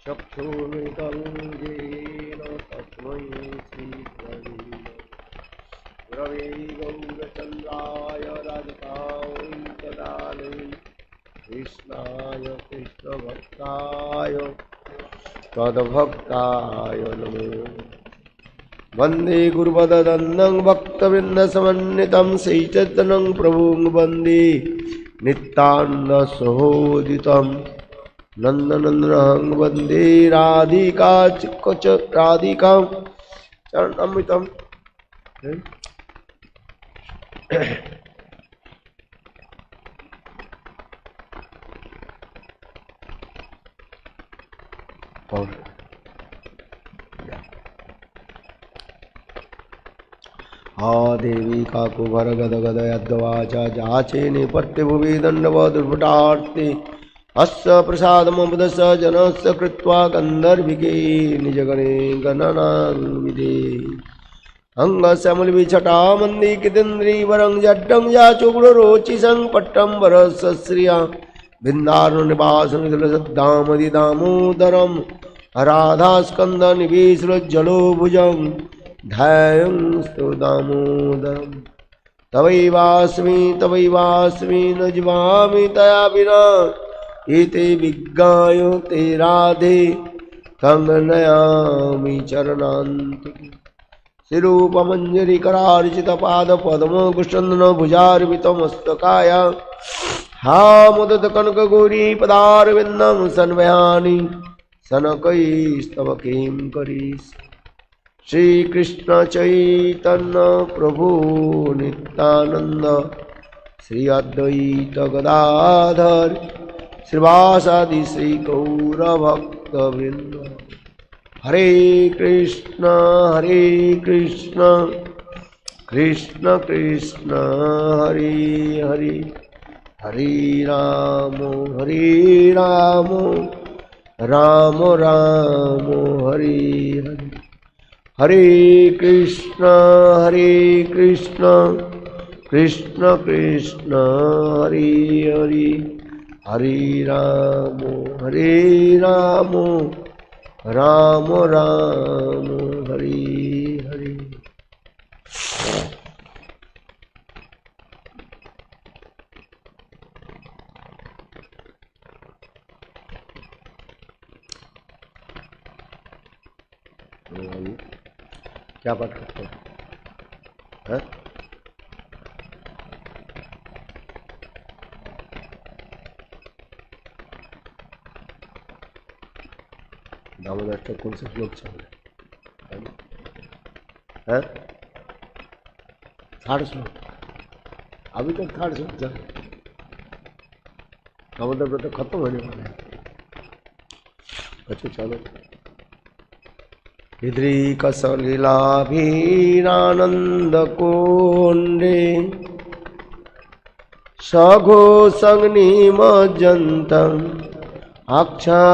चक्षुर्मिलितं येन तस्मै श्रीगुरवे गौरचन्द्राय राजताय तदालये कृष्णाय कृष्णभक्ताय तद्भक्ताय नमो वन्दे गुरुपददन्नं भक्तवृन्दसमन्वितं श्रीचैतन्यं प्रभुं वन्दे नित्यानन्दसहोदितं नन्दनन्दनं वन्दे राधिका चिक्कोच राधिकां चरणामृतं देवी काकुभर गद गद यद्वाचा जाचे नेपथ्यभुवि दण्डवदुर्भटार्थे अस्य प्रसादममुदस्य जनस्य कृत्वा गन्धर्विके निजगणे गणनां विदे अंगश्यामलविछटा मन्दिकितेन्द्रीवरं जड्डं याचोग्ररोचिसं पट्टं वरसश्रिया बिन्दारुनिवासनिखिलसद्धामदिदामोदरं राधास्कन्धनिवेशलोज्जलो भुजं ध्यायं स्तु दामोदरं तवैवास्मि न जीवामि तया विना एते विज्ञाय ते राधे कंगनयामि चरणान्तिके शिरूपमञ्जरीकरार्चितपादपद्मकुशन्दन भुजार्वितमस्तकाय हा मुदतकनकगौरी पदारविन्दं सन्वयानि सनकैस्तव किं करीस् श्री कृष्ण चैतन्य प्रभु नित्यानंद श्री अद्वैत गदाधर श्रीवासादि श्री गौरभक्तवृंद हरे कृष्ण कृष्ण कृष्ण हरे हरे हरे राम राम राम हरे हरे हरे कृष्ण कृष्ण कृष्ण हरे हरे हरे राम राम राम हरे हरे क्या बात करते हैं? दामोदर तो कौन से श्लोक चल रहे हैं? थर्ड श्लोक अभी तक थर्ड श्लोक चल रहे। दामोदर तो खत्म होने वाला है। अच्छा चलो हृद्रीकसलिलाभिरानन्दकुण्डे सघोषग्निमज्जन्तम् आक्षापयन्तं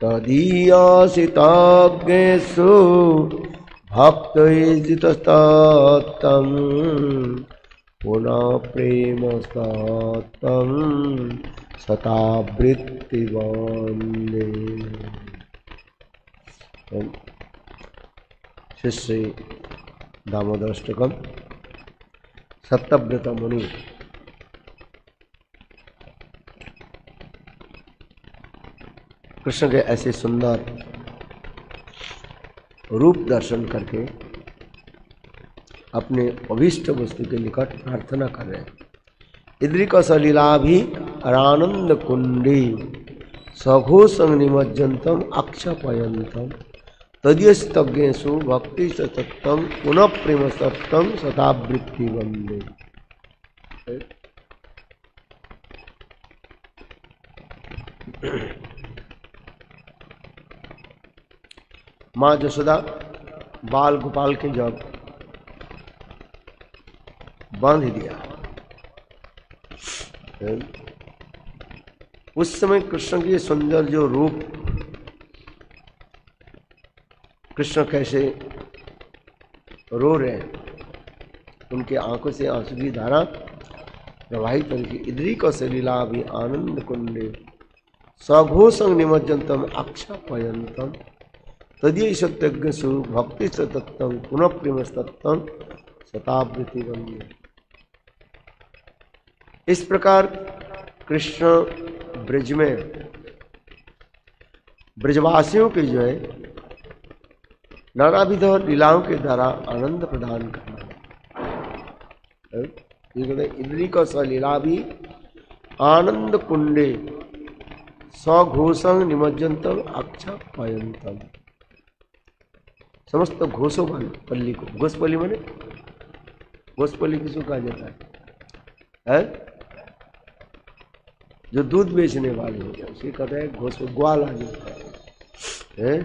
तदीयसिताग्नेषु भक्तैर्जितस्ततं पुनः प्रेमस्ततं शतावृत्तिवन्दे। श्री दामोदराष्टकम सत्यव्रत मुनि कृष्ण के ऐसे सुंदर रूप दर्शन करके अपने अभीष्ट वस्तु के निकट प्रार्थना कर रहे हैं। इद्रिक सलीलाभि आनंद कुंडी सघोषं निमज्जन्तम आक्षेपयन्तम तदीयस्तज्ञेषु भक्ति सततम पुनः प्रेम सत्तम शतावृत्ति वंदे। माँ यशोदा बाल गोपाल के जब बांध दिया उस समय कृष्ण की सुंदर जो रूप, कृष्ण कैसे रो रहे हैं, उनके आंखों से आंसू की धारा प्रवाहित होती। इद्रिक सलीला भी आनंद कुंडे सघोषं निमज्जन्तम अक्षपयन्तम तदीय सत्यज्ञसु भक्ति तत्व पुनः प्रेमस्तत्व शतावृत्ति बंदी। इस प्रकार कृष्ण ब्रज में ब्रजवासियों के जो है नानाविध लीलाओं के द्वारा आनंद प्रदान करना। इंद्री का सलीला भी आनंद कुंडे सघोषं निमज्जन्तम अक्षपयन्तम। समस्त घोषों पल्ली को, घोषपल्ली माने घोषपल्ली किसको कहा जाता है? जो दूध बेचने वाले होते हैं उसे कहते हैं घोष, ग्वाल आदि होता है।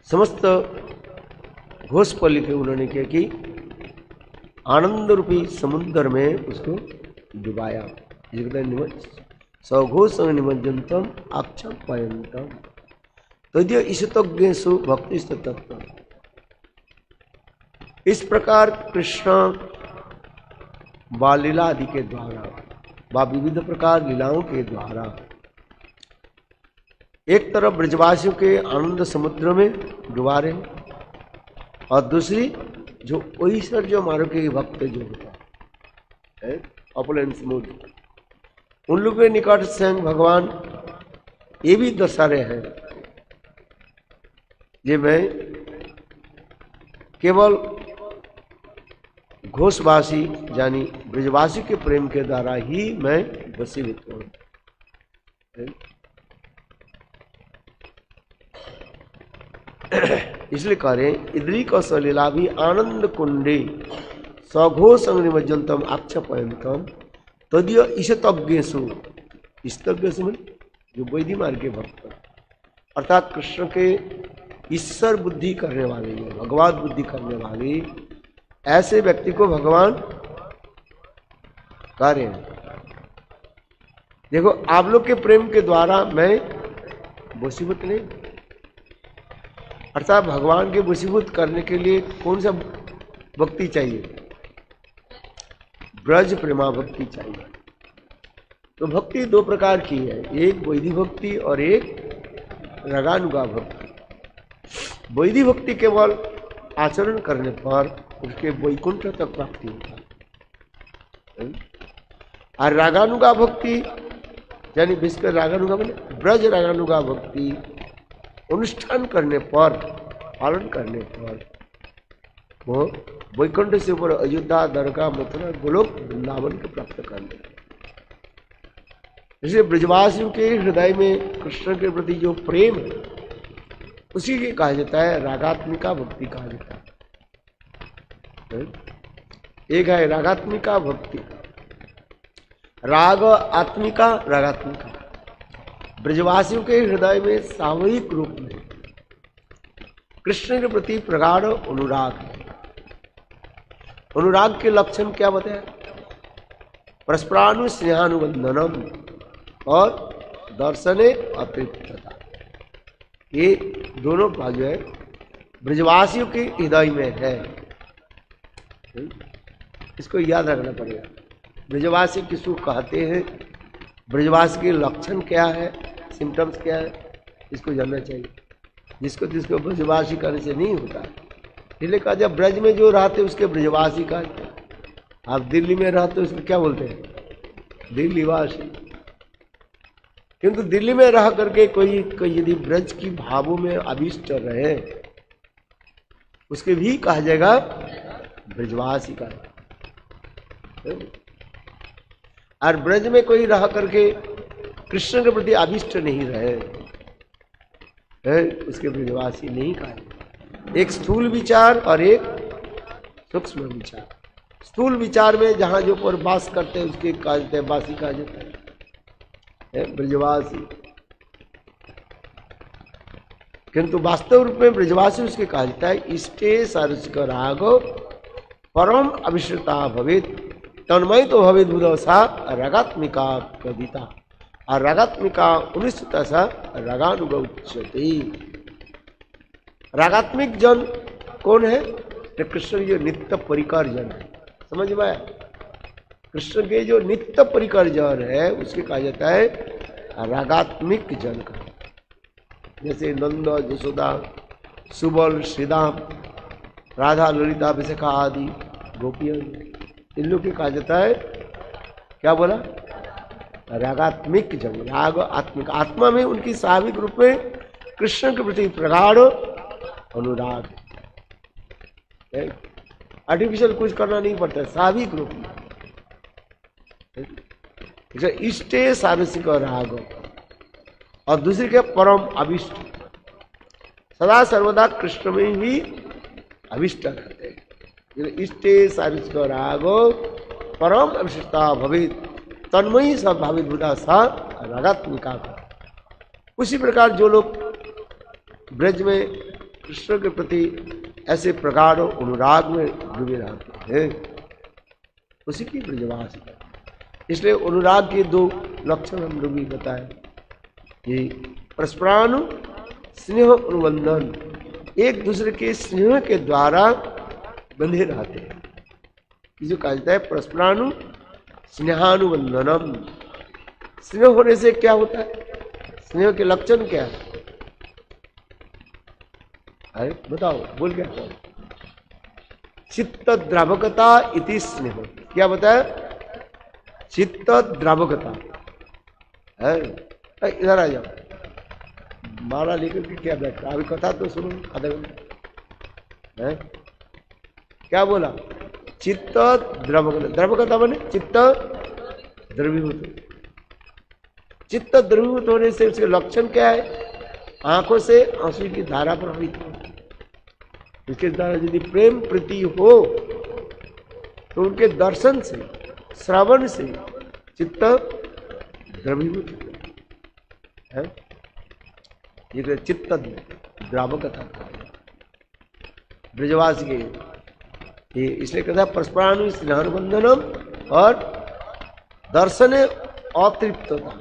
समस्त घोषपल्ली के उन्होंने क्या कि आनंद रूपी समुद्र में उसको डुबाया। सघोषं निमज्जन्तम अक्षपयन्तम तदीय ईशतज्ञेषु भक्ति तत्व। इस प्रकार कृष्ण बाल लीला आदि के द्वारा व विविध प्रकार लीलाओं के द्वारा एक तरफ ब्रजवासियों के आनंद समुद्र में डुबा रहे और दूसरी जो ऐश्वर्य मार्ग के भक्त जो होता है ऑपुलेंस मूड, उन लोगों के निकट स्वयं भगवान ये भी दर्शा रहे हैं जे मैं केवल घोषवासी यानी ब्रजवासी के प्रेम के द्वारा ही मैं वशीभूत हूं। इसलिए कह रहे इद्री का सलीला भी आनंद कुंडे सघोषं निमज्जन्तम अक्षपयन्तम तदीय ईशतज्ञेषु। ईशतज्ञेषु जो वैदिक मार्ग के भक्त अर्थात कृष्ण के ईश्वर बुद्धि करने वाले, भगवत बुद्धि करने वाले ऐसे व्यक्ति को भगवान कह रहे हैं देखो आप लोग के प्रेम के द्वारा मैं वशीभूत नहीं, अर्थात भगवान के वशीभूत करने के लिए कौन सा भक्ति चाहिए? ब्रज प्रेमा भक्ति चाहिए। तो भक्ति दो प्रकार की है, एक वैदिक भक्ति और एक रगानुगा भक्ति। वैदिक भक्ति केवल आचरण करने पर उसके वैकुंठ तक प्राप्ति होता है, और रागानुगा भक्ति यानी विश्व रागानुगा मैंने ब्रज रागानुगा भक्ति अनुष्ठान करने पर, पालन करने पर वो वैकुंठ से ऊपर अयोध्या, द्वारका, मथुरा, गोलोक, वृंदावन को प्राप्त कर ले। इसलिए ब्रजवासियों के हृदय में कृष्ण के प्रति जो प्रेम है उसी के कहा जाता है रागात्मिका भक्ति कहा जाता है। एक है रागात्मिका भक्ति, राग आत्मिका, रागात्मिका। ब्रजवासियों के हृदय में सामूहिक रूप में कृष्ण के प्रति प्रगाढ़ अनुराग है। अनुराग के लक्षण क्या बताया? परस्परानु स्नेहानुबंधनम और दर्शने अतृप्तता। ये दोनों बात जो है ब्रजवासियों के हृदय में है, इसको याद रखना पड़ेगा। ब्रजवासी किसको कहते हैं, ब्रजवासी के लक्षण क्या है, सिम्टम्स क्या है, इसको जानना चाहिए। जिसको ब्रजवासी करने से नहीं होता। इसलिए कहा जब ब्रज में जो रहते उसके ब्रजवासी का, आप दिल्ली में रहते उसको क्या बोलते हैं? दिल्लीवासी। किंतु दिल्ली में रह करके कोई यदि ब्रज की भावों में अभिष्ट रहे उसके भी कहा जाएगा ब्रजवासी का। और ब्रज में कोई रह करके कृष्ण के प्रति अभिष्ट नहीं रहे उसके ब्रजवासी नहीं कहा। एक स्थूल विचार और एक सूक्ष्म विचार। स्थूल विचार में जहां जो पर वास करते हैं उसके कहा जाता है वासी कहा जाता है ब्रजवासी। किंतु वास्तव रूप में ब्रजवासी उसके कहा जाता है इष्टे सारसिक राघव परम अभिश्रिता भवेत तन्मय तो भवेद बुधवसा रगात्मिका कविता। और रगात्मिका 19 रगानुग उच्यते। रागात्मिक जन कौन है? तो कृष्ण के जो नित्य परिकर जन है। समझ में आया? कृष्ण के जो नित्य परिकर जन है उसके कहा जाता है रागात्मिक जन का। जैसे नंद, यशोदा, सुबल, श्रीदाम, राधा, ललिता, अभिषेका आदि गोपियां, इन लोग के कहा जाता है क्या बोला? रागात्मिक जन। राग आत्मिक, आत्मा में उनकी स्वाभाविक रूप में कृष्ण के प्रति प्रगाढ़ अनुराग। आर्टिफिशियल कुछ करना नहीं पड़ता, स्वाभाविक रूप में। इष्टे सारसिक राग, और दूसरे के परम अभिष्ट, सदा सर्वदा कृष्ण में ही अभिष्ट रहते हैं। इष्टे सारसिक रागो परम अभिष्टता भवित तन्मयी सद्भावित बुधा सा रागात्मिका। उसी प्रकार जो लोग ब्रज में कृष्ण के प्रति ऐसे प्रगाढ़ अनुराग में डूबे रहते हैं, उसी की ब्रजवास है। इसलिए अनुराग के दो लक्षण हम लोग भी बताए कि परस्परानु स्नेह अनुबंधन, एक दूसरे के स्नेह के द्वारा बंधे रहते हैं। जो कहा जाता है परस्परानु स्नेहानुबंधनम। स्नेह होने से क्या होता है? स्नेह के लक्षण क्या है? अरे बताओ, बोल क्या? चित्त द्रावकता इति स्नेह। क्या बताया? चित्त द्रावकता है। इधर आ जाओ, माला लेकर के क्या बैठा? अभी कथा तो सुनो आधा घंटा है। क्या बोला? चित्त द्रवकता। द्रवकता बने चित्त द्रवीभूत। चित्त द्रवीभूत होने से उसके लक्षण क्या है? आंखों से आंसू की धारा प्रवाहित हो। इसके द्वारा यदि प्रेम प्रीति हो तो उनके दर्शन से, श्रवण से चित्त द्रवीभूत है। ये चित्त द्रावकता ब्रजवासी के, इसलिए कहता है परस्परानु स्नेहानुबंधनम और दर्शन अतृप्तता।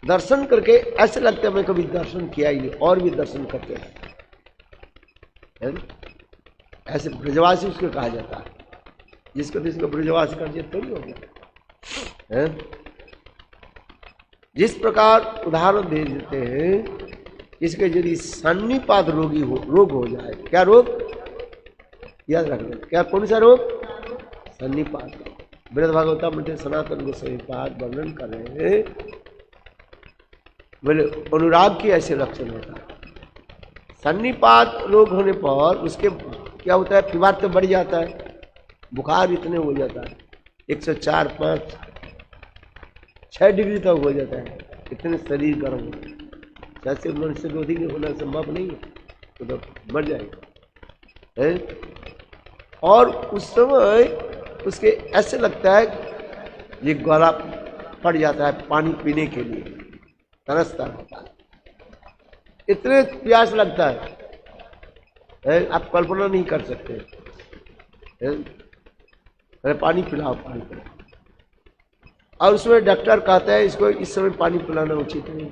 दर्शन करके ऐसे लगता है मैं कभी दर्शन किया ही नहीं, और भी दर्शन करते हैं। ऐसे ब्रजवासी उसको कहा जाता है। जिसको जिसको ब्रजवासी कर दिया थोड़ी हो गया। जिस प्रकार उदाहरण दे देते हैं, इसके यदि सन्निपात रोग हो जाए। क्या रोग? याद रखना, क्या कौन सा रोग? सन्निपात। बृहद भागवतम में सनातन गोस्वामी पाद वर्णन कर रहे हैं, बोले अनुराग की ऐसे लक्षण होता है। सन्निपात रोग होने पर उसके क्या होता है? फीवर तो बढ़ जाता है, बुखार इतने हो जाता है 104, 5, 6 डिग्री तक हो जाता है। इतने शरीर गर्म होता है, जैसे मनुष्य रोधी होना संभव नहीं है, तो मर जाएगा है? और उस समय उसके ऐसे लगता है ये गला फट जाता है, पानी पीने के लिए तरसता रहता है, इतने प्यास लगता है आप कल्पना नहीं कर सकते। अरे पानी पिलाओ, पानी पिलाओ। और उसमें डॉक्टर कहता है इसको इस समय पानी पिलाना उचित नहीं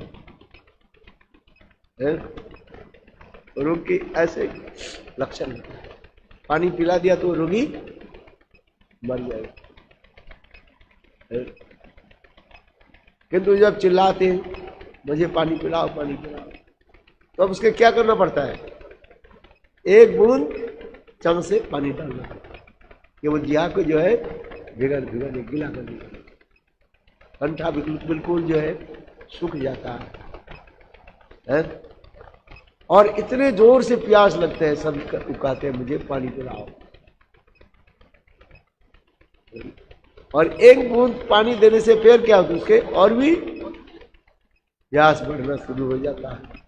है। रोग के ऐसे लक्षण है, पानी पिला दिया तो रोगी मर जाएगा। किंतु जब चिल्लाते हैं मुझे पानी पिलाओ, पानी पिलाओ, तो अब उसके क्या करना पड़ता है? एक बूंद चम से पानी डालना पड़ता है कि वो जिया को जो है भिगा गिला कर दिया, कंठा बिल्कुल जो है सूख जाता है। और इतने जोर से प्यास लगते हैं, सब कहते हैं मुझे पानी पिलाओ। और एक बूंद पानी देने से फिर क्या होता है? उसके और भी प्यास बढ़ना शुरू हो जाता है।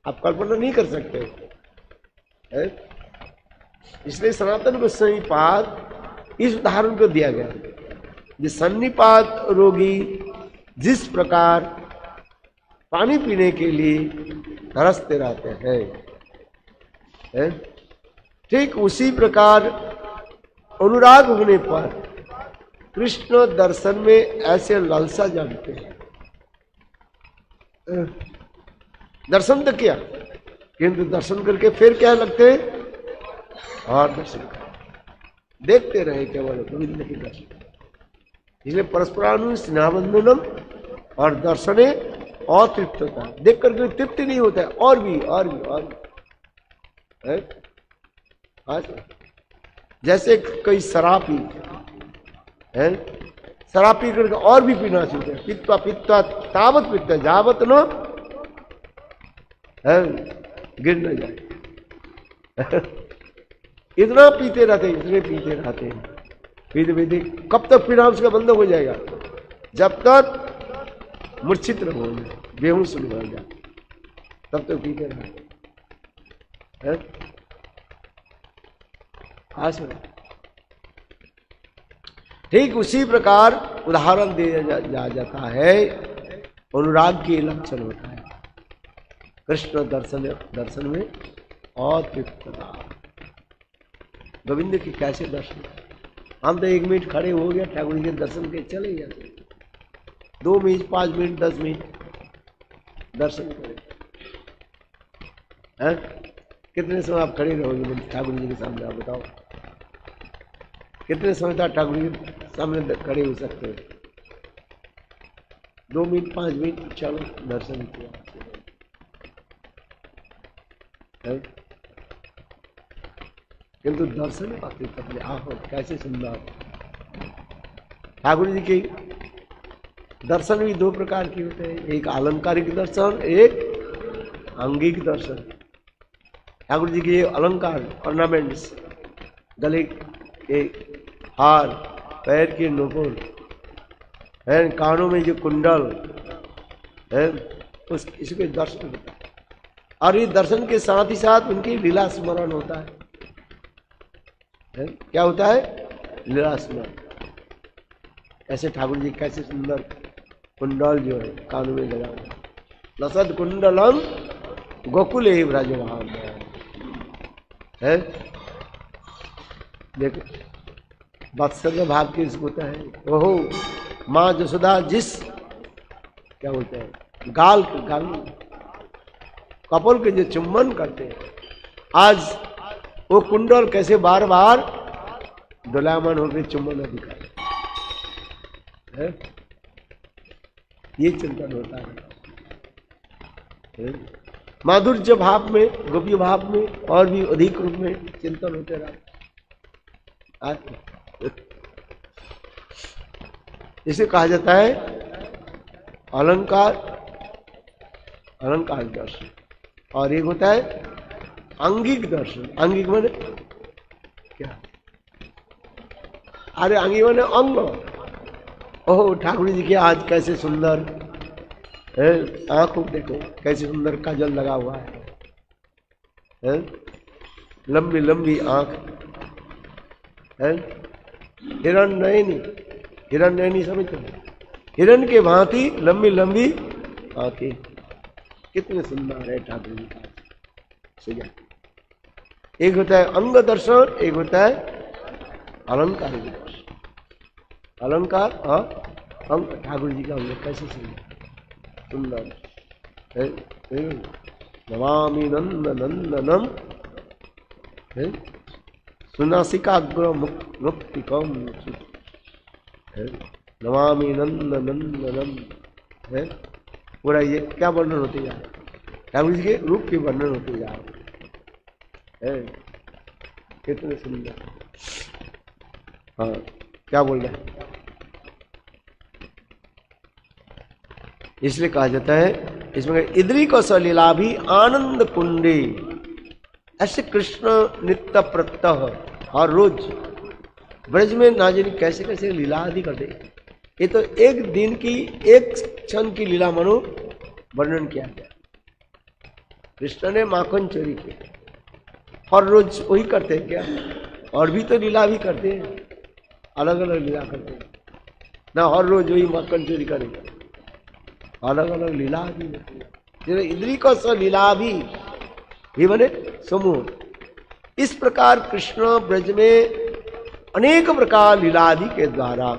आप कल्पना नहीं कर सकते है? इसलिए सनातन गोस्वामी पाद इस उदाहरण को दिया गया, जिस सन्निपात रोगी जिस प्रकार पानी पीने के लिए तरसते रहते हैं, ठीक उसी प्रकार अनुराग होने पर कृष्ण दर्शन में ऐसे लालसा जानते हैं। दर्शन तो किया, किंतु दर्शन करके फिर क्या लगते हैं, और दर्शन कर देखते रहे केवल गोविंद के दर्शन। इसलिए परस्परानु स्नेहाबंधनम और दर्शने अतृप्तता, देख करके तृप्ति नहीं होता है, और भी और भी और भी है? जैसे कोई शराब पी है, शराब पी करके और भी पीना चाहिए, पित्ता पित्ता तावत पित्ता जावत न है गिर न जाए। इतना पीते रहते, इतने पीते रहते हैं, पीते पीते कब तक पीना उसका बंद हो जाएगा, जब तक मूर्छित न हो जाए, बेहोश न हो जाए, तब तक पीते रहते। ठीक उसी प्रकार उदाहरण दिया जाता है, अनुराग के लक्षण होता है कृष्ण दर्शन में अतृप्तता। गोविंद की कैसे दर्शन, हम तो 1 मिनट खड़े हो गया ठाकुर जी के दर्शन के चले जाते, 2 मिनट 5 मिनट 10 मिनट दर्शन करें, हैं? कितने समय आप खड़े रहोगे ठाकुर जी के सामने, आप बताओ कितने समय तक ठाकुर जी के सामने खड़े हो सकते हैं? 2 मिनट 5 मिनट, चलो दर्शन किया। किंतु दर्शन पाते अपने आंखों कैसे सुंदर। ठाकुर जी के दर्शन भी 2 प्रकार के होते हैं, एक अलंकारिक दर्शन, एक अंगिक दर्शन। ठाकुर जी के अलंकार ऑर्नामेंट्स, गले के हार, पैर के नोपुर है, कानों में जो कुंडल है, उस इसके दर्शन होता है। और ये दर्शन के साथ ही साथ उनकी लीला स्मरण होता है। क्या होता है? लीला स्मरण। ऐसे ठाकुर जी कैसे सुंदर कुंडल जो है कानों में लगा हुआ, लसद कुंडलम गोकुले ब्रजवान है। देखो वात्सल्य भाव के इसको होता है। ओहो माँ जसोदा जिस क्या बोलते हैं गाल कपोल के जो चुम्बन करते हैं, आज वो कुंडल कैसे बार बार दुलामन होकर चुम्बन दिखाए, ये चिंतन होता है। माधुर्य भाव में, गोपी भाव में और भी अधिक रूप में चिंतन होते रहा। इसे कहा जाता है अलंकार दर्शन, और एक होता है अंगिक दर्शन। अंगिक माने क्या? अरे अंगिक माने अंग। ओह ठाकुर जी के आज कैसे सुंदर है, आंखों देखो कैसे सुंदर काजल लगा हुआ है? लंबी लंबी आंख है, हिरण नयनी समझते हैं, हिरण के भांति लंबी लंबी आंखें, कितने सुंदर है ठाकुर जी का सजा। एक होता है अंग दर्शन, एक होता है अलंकार दर्शन। अलंकार और अंग, ठाकुर जी का अंग कैसे सुंदर है। नमामि नंद नंदनम सुनासिकाग्र मुक्तिकम, नमामि नंद नंदनम है। पूरा ये क्या वर्णन होते जा रहा है, ठाकुर जी के रूप के वर्णन होते जा रहे हैं, कितने सुंदर। हाँ क्या बोल रहे हैं? इसलिए कहा जाता है इसमें इद्री को सलीला भी आनंद कुंडे। ऐसे कृष्ण नित्य प्रत्यह और रोज ब्रज में ना जाने कैसे कैसे लीला आदि करते। ये तो एक दिन की एक क्षण की लीला मनो वर्णन किया गया। कृष्ण ने माखन चोरी किया और रोज वही करते हैं क्या? और भी तो लीला भी करते हैं, अलग अलग लीला करते हैं ना, हर रोज वही माखन चोरी करेंगे, अलग अलग लीला आदि होती है। इंद्री को स लीला भी बने समूह। इस प्रकार कृष्ण ब्रज में अनेक प्रकार लीला आदि के द्वारा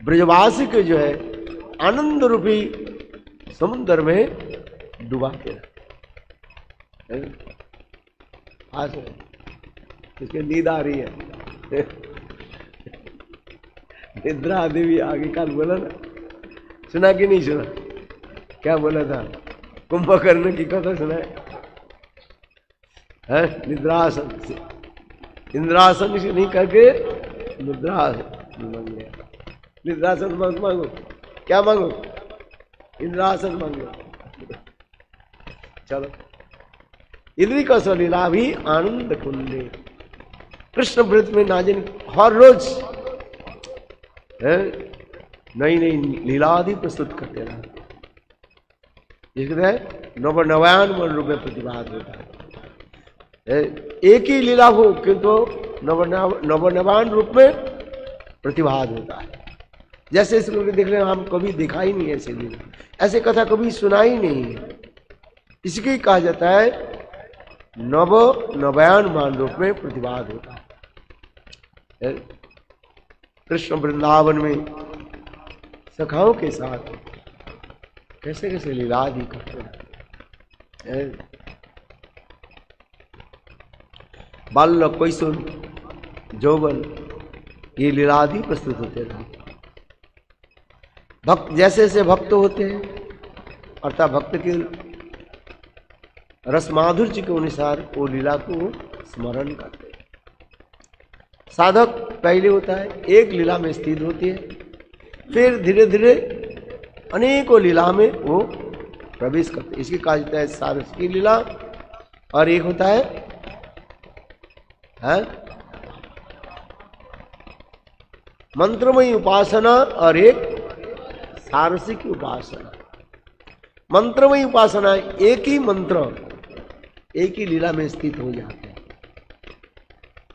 ब्रजवासी के जो है आनंद रूपी समुद्र में डुबाते रहे। आज इसके नींद आ रही है। निद्रा देवी आगे काल बोला ना, सुना कि नहीं सुना? क्या बोला था? कुंभकर्ण की कथा सुना है? निद्रासन से, इंद्रासन से नहीं करके निद्रासन मांग लिया। निद्रासन मांगो, क्या मांगो? इंद्रासन मांगो। चलो, इंद्री का लीला भी आनंद कुंडे, कृष्ण व्रत में नाजिन हर रोज नई नई लीला आदि प्रस्तुत करते रहा। नवनवान मन रूप में प्रतिभाग होता है। एक ही लीला हो किंतु नवनवान रूप में प्रतिभाग होता है। जैसे इसको देख रहे हम कभी देखा ही नहीं ऐसे लीला, ऐसे कथा कभी सुना ही नहीं है। इसके कहा जाता है नवयान मान रूप में प्रतिभाग होता है। कृष्ण वृंदावन में सखाओं के साथ कैसे कैसे लीला आदि करते हैं। बाल्य कैशोर जौवन ये लीला आदि प्रस्तुत होते रहे। भक्त जैसे जैसे भक्त होते हैं अर्थात भक्त के रस माधुर्य के अनुसार वो लीला को स्मरण करते हैं। साधक पहले होता है एक लीला में स्थित होती है, फिर धीरे धीरे अनेकों लीला में वो प्रवेश करते हैं। इसकी कहा जाता है सारस की लीला, और एक होता है मंत्रमयी उपासना और एक सारसिक उपासना। मंत्रमयी उपासना एक ही मंत्र एक ही लीला में स्थित हो जाते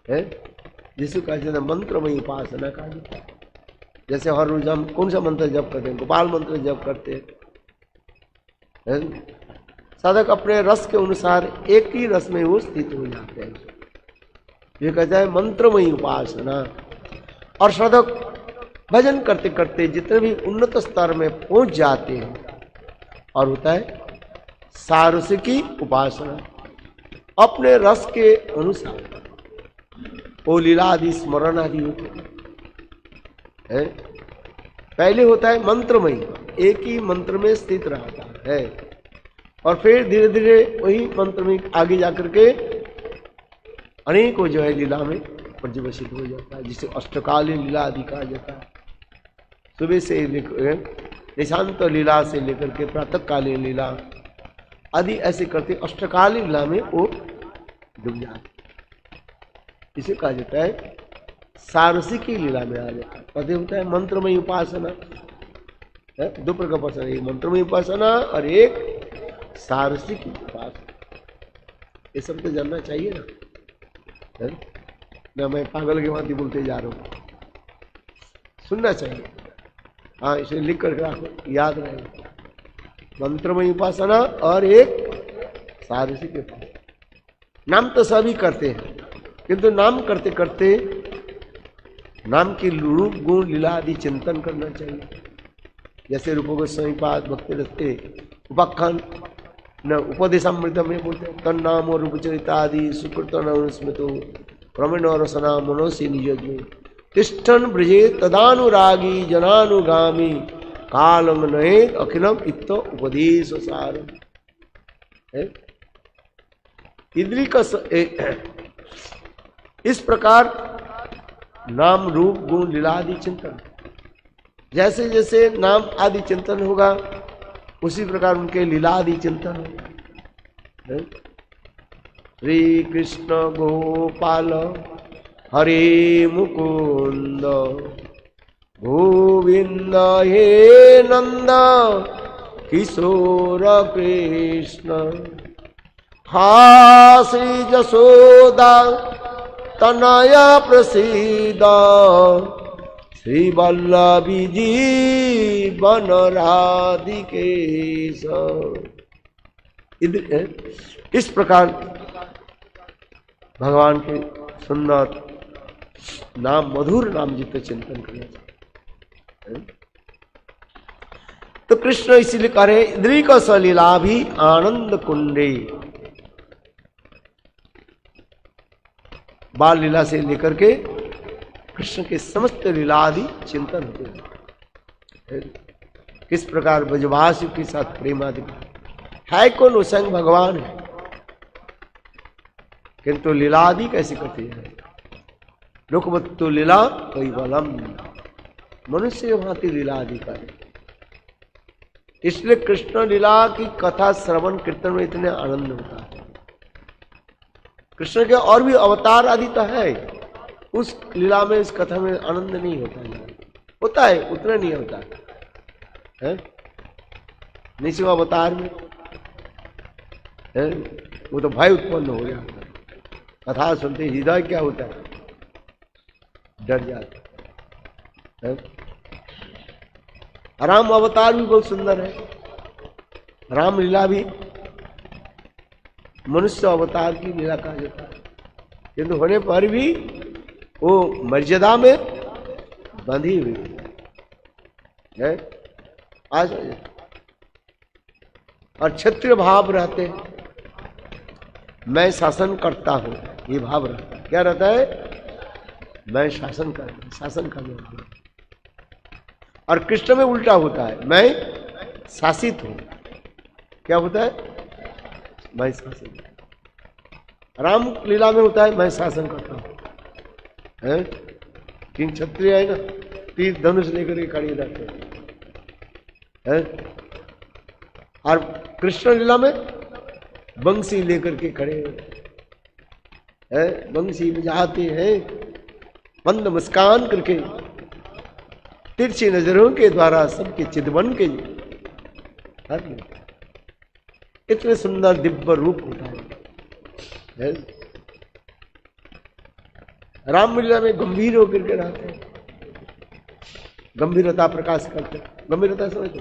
हैं, जिसको कहा जाता है मंत्रमयी उपासना कहा जाता है। जैसे हर रोज हम कौन सा मंत्र जप करते हैं? गोपाल मंत्र जप करते हैं। साधक अपने रस के अनुसार एक ही रस में वो स्थित हो जाते हैं। ये कहता है मंत्रमयी उपासना। और साधक भजन करते करते जितने भी उन्नत स्तर में पहुंच जाते हैं, और होता है सारसिकी उपासना। अपने रस के अनुसार वो लीला आदि स्मरण आदि होते हैं। पहले होता है मंत्रमयी, एक ही मंत्र में स्थित रहता है, और फिर धीरे धीरे वही मंत्र में आगे जाकर के अनेकों जो है लीला में पर्यवसित हो जाता है, जिसे अष्टकालीन लीला आदि कहा जाता है। सुबह से निशांत लीला से लेकर के प्रातःकालीन लीला आदि ऐसे करते अष्टकालीन लीला में वो डूब जाते। इसे कहा जाता है सारसिकी लीला में आ जाता है। पहले होता है मंत्रमयी उपासना, दो प्रकार उपासना, एक मंत्रमयी उपासना और एक सारसिक उपासना। ये सब तो जानना चाहिए ना, मैं पागल के भांति बोलते जा रहा हूँ, सुनना चाहिए। हाँ, इसे लिख कर रखो, याद रहेगा। मंत्रमयी उपासना और एक सारसिक उपासना। नाम तो सभी करते हैं, किंतु नाम करते करते नाम की रूप गुण लीला आदि चिंतन करना चाहिए। जैसे रूप गोस्वामी पाद भक्ति रखते उपाख्यान न उपदेशामृत में बोलते हैं, तन नाम और रूप चरितादि सुकृत अनुस्मृतो क्रमेण रसना मनोसी निज में तिष्ठन ब्रजे तदानुरागी जनानुगामी कालम नये अखिलम इत्तो उपदेश सार। इंद्री का इस प्रकार नाम रूप गुण लीला आदि चिंतन, जैसे जैसे नाम आदि चिंतन होगा उसी प्रकार उनके लीला आदि चिंतन होगा। श्री कृष्ण गोपाल हरे मुकुंद गोविंद हे नंद किशोर कृष्ण हा श्री जसोदा तनया प्रसीद श्री वल्लभी जीवन राधिकेश। इस प्रकार भगवान के सुंदर नाम मधुर नाम जित चिंतन करना चाहिए। तो कृष्ण इसीलिए कह रहे इंद्री का सलीला भी आनंद कुंडे, बाल लीला से लेकर के कृष्ण के समस्त लीला आदि चिंतन होते हैं। किस प्रकार ब्रजवासी के साथ प्रेम आदि है, कौन उसंग भगवान है, किंतु लीला आदि कैसे करते हैं। लोकवत्तु लीला कैवलम, मनुष्य भांति लीला आदि करे। इसलिए कृष्ण लीला की कथा श्रवण कीर्तन में इतने आनंद होता है। कृष्ण के और भी अवतार आदि तो है, उस लीला में इस कथा में आनंद नहीं होता है उतना नहीं होता है। निशिव अवतार में है, वो तो भय उत्पन्न हो गया, कथा सुनते हृदय क्या होता है, डर जाता है। राम अवतार भी बहुत सुंदर है, राम लीला भी मनुष्य अवतार की लीला कहा जाता है, किंतु होने पर भी वो मर्यादा में बंधी हुई है। आज और क्षत्रिय भाव रहते, मैं शासन करता हूं, ये भाव रहता है। क्या रहता है, मैं शासन करने वाला। और कृष्ण में उल्टा होता है, मैं शासित हूं। क्या होता है, मैं शासन। राम लीला में होता है मैं शासन करता हूं, है? किंग क्षत्रिय है ना, तीर धनुष लेकर के खड़े रहते हैं। और कृष्ण लीला में बंसी लेकर के खड़े हैं, बंसी बजाते हैं, मंद मुस्कान करके तिरछी नजरों के द्वारा सबके चितवन के इतने सुंदर दिव्य रूप होता है। रामलीला में गंभीर होकर के रहते हैं, गंभीरता प्रकाश करते हैं, गंभीरता समझते।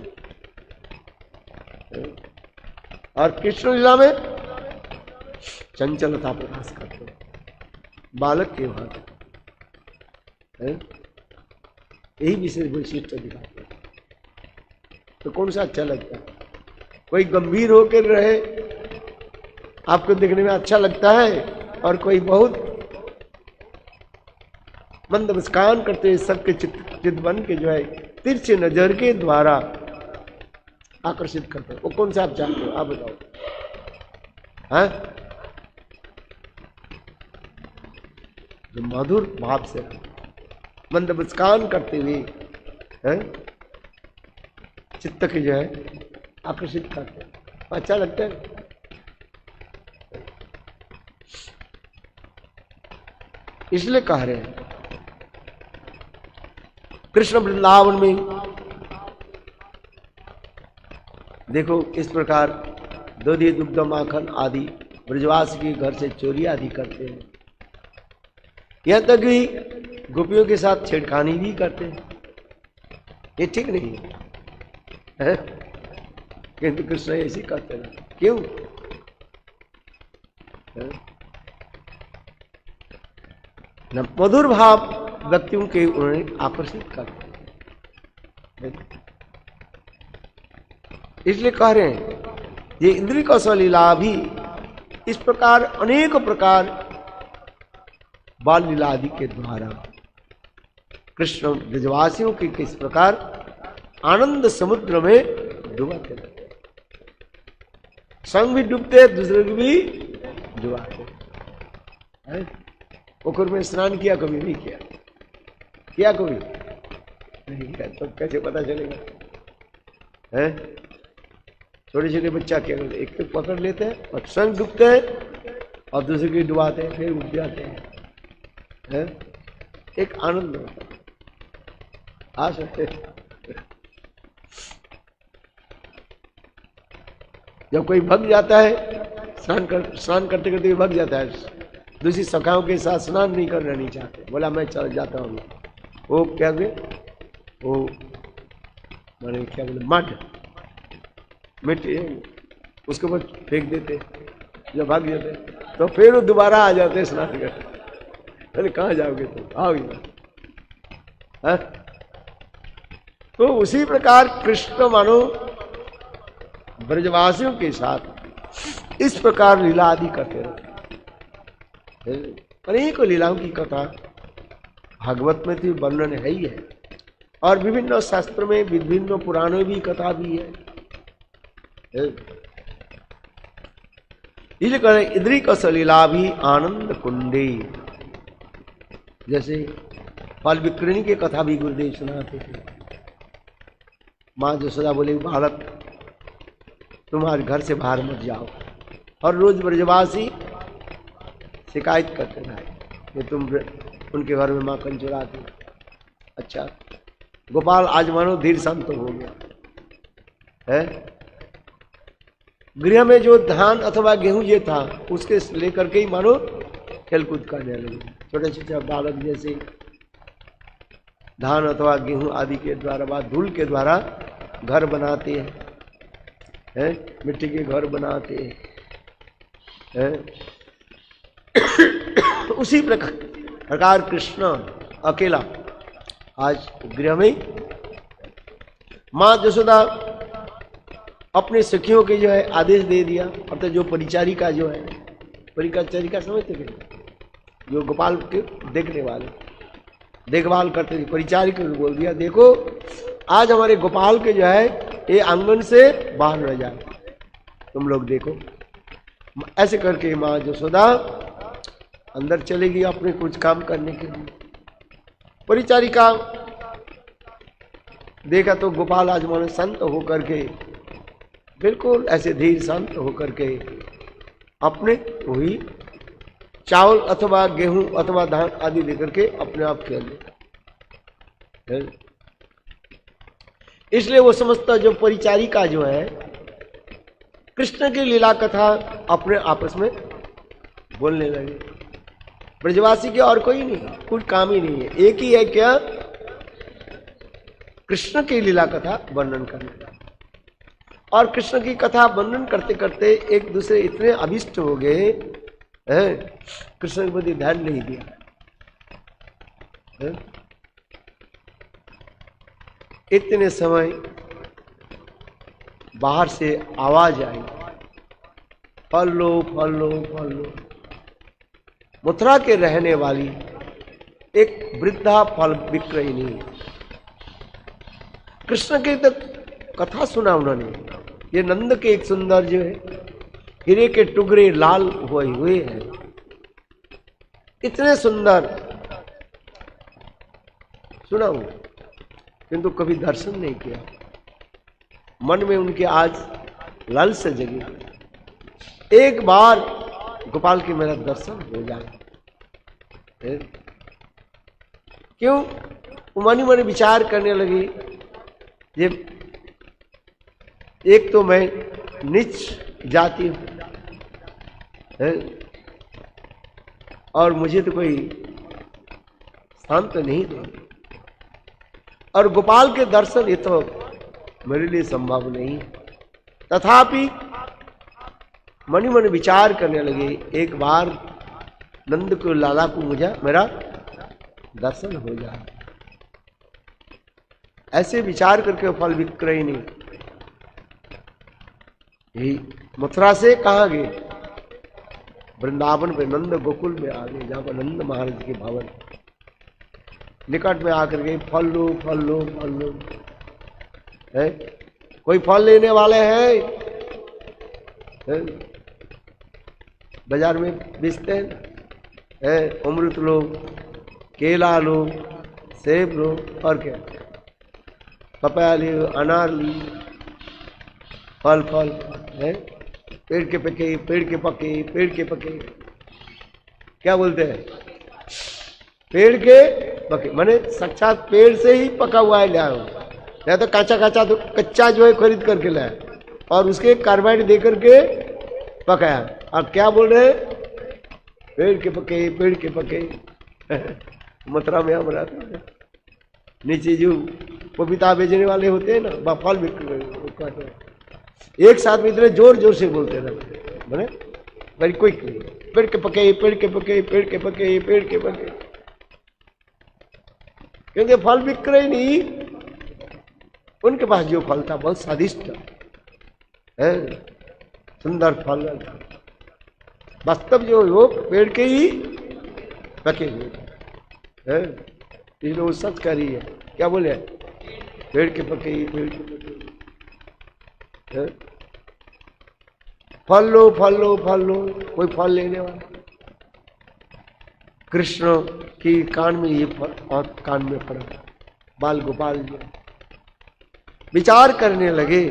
और कृष्ण लीला में चंचलता प्रकाश करते हैं, बालक के भांति। यही विशेष वैशिष्ट दिखाते हैं। तो कौन सा अच्छा लगता है, कोई गंभीर होकर रहे आपको देखने में अच्छा लगता है, और कोई बहुत मंद मुस्कान करते हैं, सबके चितवन के जो है तिरछे नजर के द्वारा आकर्षित करते हैं। वो कौन सा आप चाहते हो, आप बताओ। हाँ, जो मधुर भाव से मंद मुस्कान करते हुए चित्त के जो है आकर्षित करते हैं, अच्छा लगता है। इसलिए कह रहे हैं कृष्ण वृंदावन में देखो किस प्रकार दधि दुग्ध माखन आदि ब्रजवास के घर से चोरी आदि करते हैं, यहां तक भी गोपियों के साथ छेड़खानी भी करते हैं। ये ठीक नहीं है, किंतु कृष्ण ऐसे करते हैं। क्यों, न मधुर भाव व्यक्तियों के उन्हें आकर्षित करते हैं। इसलिए कह रहे हैं ये इंद्रिय कौशल लीला भी इस प्रकार अनेक प्रकार बाल लीला आदि के द्वारा कृष्ण ब्रजवासियों के किस प्रकार आनंद समुद्र में डुबाते रहते, संग भी डूबते दूसरे को भी डुबाते। पोखर में स्नान किया, कभी नहीं किया कभी नहीं किया, तो कैसे पता चलेगा। है छोटे छोटे बच्चा क्या करते, एक तो पकड़ लेते हैं और स्वयं डूबते हैं और दूसरे को डुबाते हैं, फिर उठ जाते हैं। एक आनंद होता है, आ सकते। जब कोई भग जाता है, स्नान करते करते भग जाता है, दूसरी सखाओं के साथ स्नान नहीं करना नहीं चाहते, बोला मैं चल जाता हूँ, वो क्या बोले, वो मैंने क्या बोले मिट्टी उसके ऊपर फेंक देते, जब भाग जाते तो फिर वो दोबारा आ जाते स्नान करते। अरे कहाँ जाओगे तुम, आओ यहाँ। तो उसी प्रकार कृष्ण मानो ब्रजवासियों के साथ इस प्रकार लीला आदि करते रहते। अनेकों लीलाओं की कथा भागवत में तो वर्णन है ही है, और विभिन्न शास्त्रों में विभिन्न पुराणों में भी कथा भी है। इसलिए कह इद्रिक लीला भी आनंद कुंडे, जैसे फल विक्रणी की कथा भी गुरुदेव सुनाते थे। माँ यशोदा बोले बालक तुम्हारे घर से बाहर मत जाओ, और रोज ब्रजवासी शिकायत करते रहे कि तुम उनके घर में माखन चुराते। अच्छा, गोपाल आज मानो धीर शांत हो गया है। गृह में जो धान अथवा गेहूं ये था उसके लेकर के ही मानो खेलकूद करने लगे। छोटे छोटे बालक जैसे धान अथवा गेहूं आदि के द्वारा धूल के द्वारा घर बनाते हैं, मिट्टी के घर बनाते हैं। उसी प्रकार कृष्ण अकेला आज गृह में माँ यशोदा अपने सखियों के जो है आदेश दे दिया। अब तो जो परिचारिका जो है, परिचारिका समझते थे, जो गोपाल के देखने वाले देखभाल करते थे, परिचारिका को बोल दिया देखो आज हमारे गोपाल के जो है ये आंगन से बाहर न जाए, तुम लोग देखो। ऐसे करके माँ यशोदा अंदर चलेगी अपने कुछ काम करने के लिए। परिचारिका देखा तो गोपाल आज मानो संत होकर के बिल्कुल ऐसे धीर शांत होकर के अपने वही चावल अथवा गेहूं अथवा धान आदि लेकर के अपने आप खेल। इसलिए वो समझता जो परिचारिका जो है कृष्ण की लीला कथा अपने आपस में बोलने लगे। ब्रजवासी के और कोई नहीं, कुछ काम ही नहीं है, एक ही है क्या, कृष्ण की लीला कथा वर्णन करना। और कृष्ण की कथा वर्णन करते करते एक दूसरे इतने अभिष्ट हो गए हैं, कृष्ण के प्रति ध्यान नहीं दिया है? इतने समय बाहर से आवाज आई फल लो फल लो फल लो। मथुरा के रहने वाली एक वृद्धा फल विक्रयिनी, कृष्ण की तो कथा सुना उन्होंने। ये नंद के एक सुंदर जो है हीरे के टुकड़े लाल हुए हैं, इतने सुंदर सुना हूं, किंतु कभी दर्शन नहीं किया। मन में उनके आज लालसा जगी, एक बार गोपाल की मेरा दर्शन हो जाए। क्यों? मन ही मन विचार करने लगी, ये एक तो मैं नीच जाति हूं और मुझे तो कोई स्थान तो नहीं दे, और गोपाल के दर्शन ये तो मेरे लिए संभव नहीं। तथापि मन ही मन विचार करने लगे, एक बार नंद को लाला को मुझे मेरा दर्शन हो जाए। ऐसे विचार करके फल विक्रयिनी यही मथुरा से कहाँ गए, वृंदावन पे नंद गोकुल में आ गए, जहाँ पर नंद महाराज के भवन निकट में आकर के फल लो फल लो फल लो। है कोई फल लेने वाले हैं? बाजार में बेचते हैं, अमृत लो, केला लो, सेब लो, और क्या पपाया लो, अनार ली, फल फल है, पेड़ के पके पेड़ के पके पेड़ के पके, क्या बोलते हैं, पेड़ के पके माने साक्षात पेड़ से ही पका हुआ है लाया हो, या तो कच्चा जो है खरीद करके लाया और उसके कार्बाइड दे करके पकाया। अब क्या बोल रहे हैं, पेड़ के पके पेड़ के पके। मथुरा में हम रहते हैं, नीचे जो पपीता बेचने वाले होते हैं ना, फल बिक एक साथ में इतने जोर जोर से बोलते रहते बोले बड़ी कोई पेड़ के पके पेड़ के पके पेड़ के पके पेड़ के पके, क्योंकि फल विक्रय नहीं, उनके पास जो फल था बहुत स्वादिष्ट है, सुंदर फल था। वास्तव जो वो पेड़ के ही पके हुए हैं, इसलिए वो सच कर रही है। क्या बोले, पेड़ के पके ही, पेड़ के पके हैं? फल लो फल लो फल लो, कोई फल लेने वाला? कृष्ण की कान में ये फल और कान में पड़ा। बाल गोपाल जी विचार करने लगे,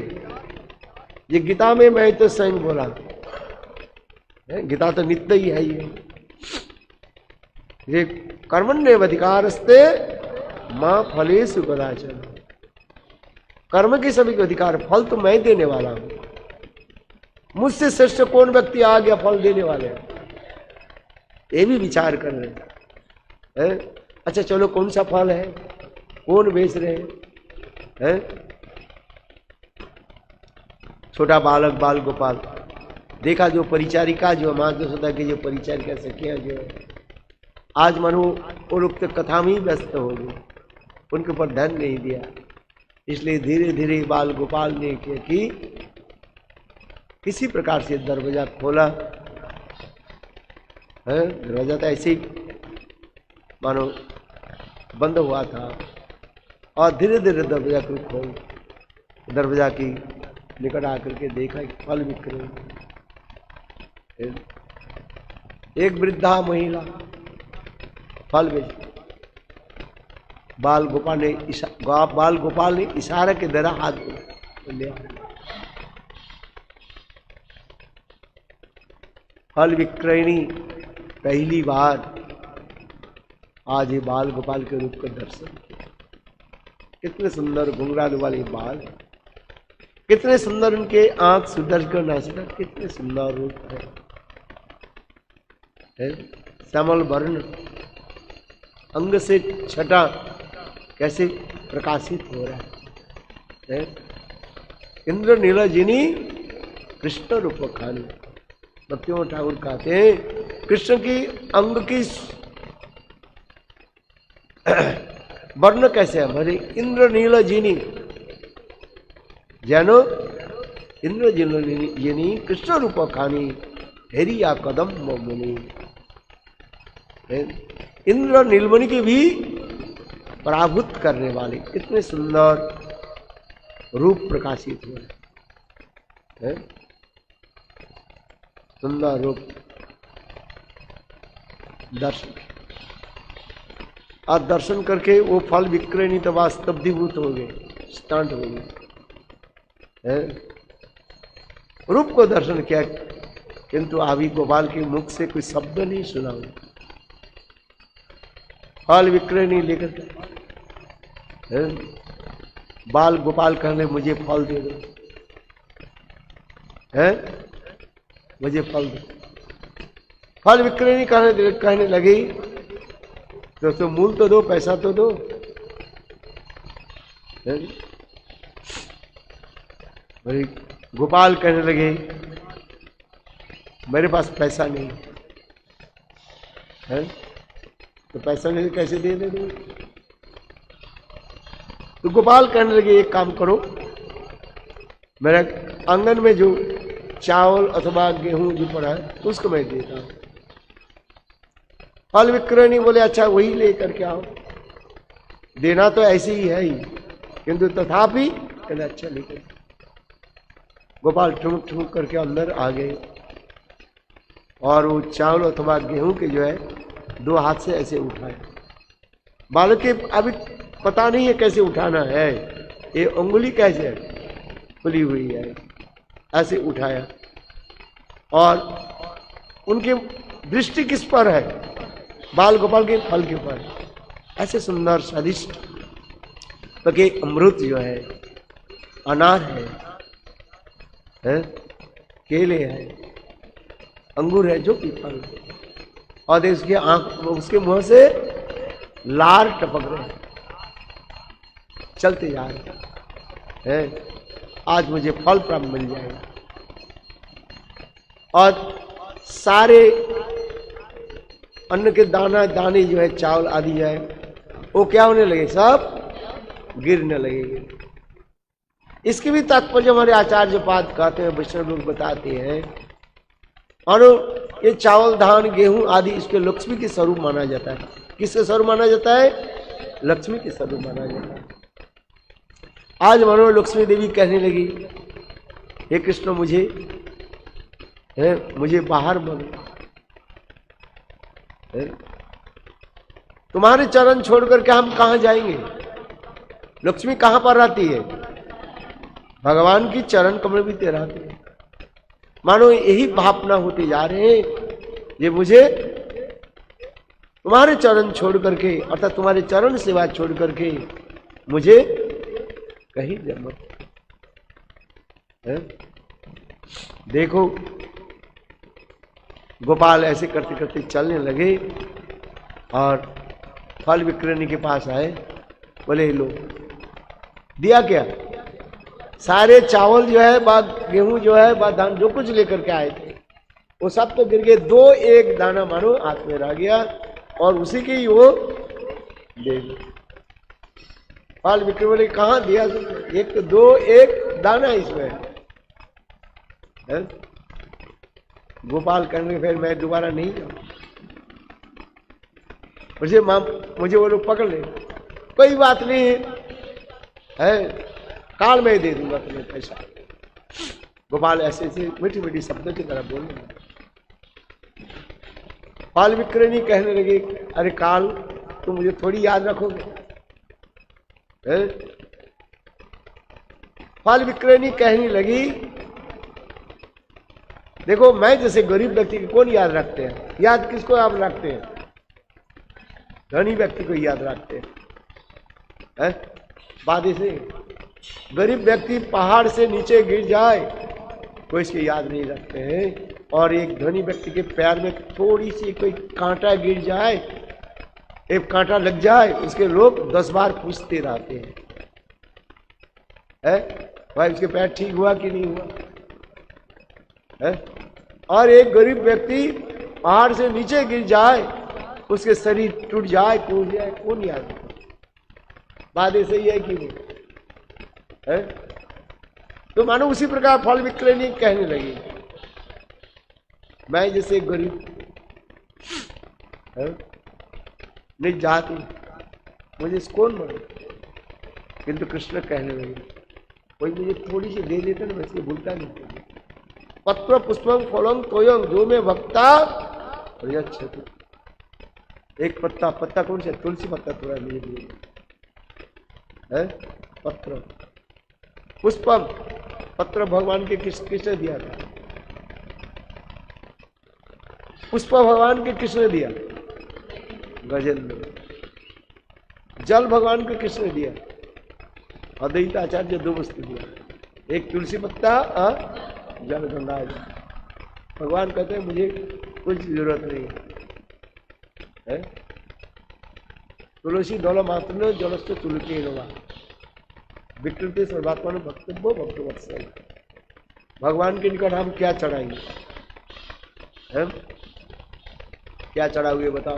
ये गीता में मैं तो स्वयं बोला, गीता तो नित्य ही है ये कर्मण्येवाधिकारस्ते मां फलेषु कदाचन। कर्म के सभी अधिकार, फल तो मैं देने वाला हूं। मुझसे श्रेष्ठ कौन व्यक्ति आ गया फल देने वाले? ये भी विचार कर रहे हैं। अच्छा चलो, कौन सा फल है, कौन बेच रहे हैं? छोटा बालक बाल गोपाल देखा, जो परिचारिका, जो माँ यशोदा की जो परिचारिका सखियां जो है, आज मनु वो लोग तो कथा में ही व्यस्त हो गए, उनके ऊपर ध्यान नहीं दिया। इसलिए धीरे धीरे बाल गोपाल ने किया कि किसी प्रकार से दरवाजा खोला है। दरवाजा तो ऐसे ही मानो बंद हुआ था, और धीरे धीरे दरवाजा को खोल, दरवाजा की निकट आकर के देखा कि फल बिक रहे। एक वृद्धा महिला फल बेच, बाल गोपाल ने इशारा के द्वारा हाथ ले फल विक्रयणी पहली बार आज ये बाल गोपाल के रूप का दर्शन किया। कितने सुंदर घुंघराले वाले बाल, कितने सुंदर उनके आंख, सुदर्शन नासिका, कितने सुंदर रूप है। श्यामल वर्ण, अंग से छटा कैसे प्रकाशित हो रहा है। इंद्र नीलजिनी कृष्ण रूप खानी। भक्तियों ठाकुर कहते हैं कृष्ण की अंग की वर्ण कैसे है, भरे इंद्र नीलजिनी, जानो इंद्र नीलजिनी कृष्ण रूप खानी, हेरिया कदम मुनि। इंद्र नीलमणि के भी पराभूत करने वाले कितने सुंदर रूप प्रकाशित हुए, सुंदर रूप दर्शन। और दर्शन करके वो फल विक्रय नहीं तो वास्तवभूत हो गए, स्टंट हो गए। रूप को दर्शन किया, किंतु अभी गोपाल के मुख से कोई शब्द नहीं सुना। फल विक्रय नहीं लेकर बाल गोपाल कहने मुझे फल दे दो, मुझे फल दो। फल विक्रय नहीं कहने लगे तो मूल तो दो, पैसा तो दो। गोपाल कहने लगे मेरे पास पैसा नहीं है, तो पैसा नहीं कैसे दे दो? तो गोपाल कहने लगे एक काम करो, मेरा आंगन में जो चावल अथवा गेहूं जो पड़ा है उसको मैं देता हूं। फल विक्रय नहीं बोले अच्छा वही लेकर के आओ, देना तो ऐसे ही है ही, किंतु तथापि कहना अच्छा लेकर। गोपाल ठुमक ठुमक करके अंदर आ गए और वो चावल अथवा गेहूं के जो है दो हाथ से ऐसे उठाए। बालक के अभी पता नहीं है कैसे उठाना है, ये उंगली कैसे खुली हुई है, ऐसे उठाया। और उनकी दृष्टि किस पर है? बाल गोपाल के फल के ऊपर। ऐसे सुंदर स्वादिष्ट पके अमृत जो है, अनार है, केले है, अंगूर है, जो कि फल, और उसके आंख, उसके मुंह से लार टपक रहे हैं, चलते जा रहे हैं। आज मुझे फल प्राप्त मिल जाएगा। और सारे अन्न के दाना दाने जो है, चावल आदि जो है, वो क्या होने लगे, सब गिरने लगेंगे। इसकी भी तात्पर्य हमारे आचार्य पाद कहते हैं, वैष्णव लोग बताते हैं। मानो ये चावल धान गेहूं आदि इसके लक्ष्मी के स्वरूप माना जाता है। किसके स्वरूप माना जाता है? लक्ष्मी के स्वरूप माना जाता है। आज मानो लक्ष्मी देवी कहने लगी, हे कृष्ण मुझे बाहर मानो, तुम्हारे चरण छोड़ करके हम कहां जाएंगे? लक्ष्मी कहां पर रहती है? भगवान की चरण कमल भी तेरा रहती है। मानो यही भावना होते जा रहे हैं, ये मुझे तुम्हारे चरण छोड़ करके अर्थात तुम्हारे चरण सेवा छोड़ करके मुझे कहीं जन्म है। देखो गोपाल ऐसे करते करते चलने लगे और फल विक्रयणी के पास आए। बोले लो, दिया क्या? सारे चावल जो है बा गेहूं जो है बा धान जो कुछ लेकर के आए थे वो सब तो गिर गए, 2-1 दाना मानो हाथ में रह गया और उसी की वो दे दी। फल विक्रय बोले कहां दिया? एक तो 2-1 दाना इसमें है। गोपाल कहने फिर मैं दोबारा नहीं जाऊं, मुझे वो लोग पकड़ ले। कोई बात नहीं है, काल में दे दूंगा तुम्हें पैसा। गोपाल ऐसे ऐसे मीठी मीठी शब्दों की तरह बोलने लगे। फल विक्रयणी कहने लगे, अरे काल तुम मुझे थोड़ी याद रखोगे? फल विक्रयणी कहने लगी, देखो मैं जैसे गरीब व्यक्ति को कौन याद रखते हैं? याद किसको आप रखते हैं? धनी व्यक्ति को याद रखते हैं। बात इसे, गरीब व्यक्ति पहाड़ से नीचे गिर जाए कोई इसकी याद नहीं रखते हैं, और एक धनी व्यक्ति के पैर में थोड़ी सी कोई कांटा गिर जाए, एक कांटा लग जाए, उसके लोग 10 बार पूछते रहते हैं, भाई उसके पैर ठीक हुआ कि नहीं हुआ है? और एक गरीब व्यक्ति पहाड़ से नीचे गिर जाए, उसके शरीर टूट जाए, कूद जाए, कौन याद? बात ऐसे ही है कि नहीं है? तो मानो उसी प्रकार फल विक्रयणी कहने लगी, मैं जैसे गरीब नहीं जाती, मुझे कौन माने? किंतु कृष्ण कहने लगे, कोई मुझे थोड़ी सी दे देता ना, मैं इसको भूलता नहीं। पत्र पुष्पम फलम तोयम जो में भक्ता, एक पत्ता, पत्ता कौन सा? तुलसी पत्ता थोड़ा मुझे दिए है। पत्र पुष्पम, पत्र भगवान के किसने दिया था? पुष्प भगवान के किसने दिया? गजेंद्र। जल भगवान को किसने दिया? अद्वैत आचार्य। 2 वस्तु दिया, एक तुलसी पत्ता और जल गंगा। भगवान कहते हैं मुझे कुछ जरूरत नहीं है। तुलसी दल मात्र जलस्थ तुलसी नवा विकृति सर्वात्मा भक्तव्य भक्तवत्सल। भगवान के निकट हम क्या चढ़ाएंगे? क्या चढ़ाओगे बताओ?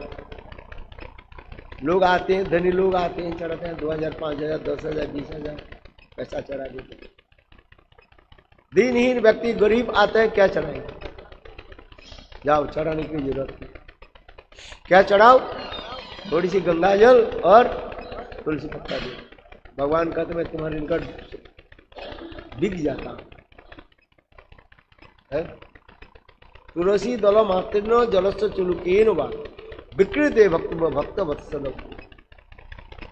लोग आते हैं, धनी लोग आते हैं, चढ़ाते हैं 2000, 5000, 10,000, 20,000 पैसा चढ़ा देते हैं। दिनहीन व्यक्ति गरीब आते हैं, क्या चढ़ाएंगे? जाओ, चढ़ाने की जरूरत नहीं। क्या चढ़ाओ? थोड़ी सी गंगा जल और तुलसी पत्ता दे। भगवान कहते मैं तुम्हारे निकट बिक जाता हूं। तुलसी दल मात्र जलस्थ चुलुकेन वा विकृत भक्त वत्सल।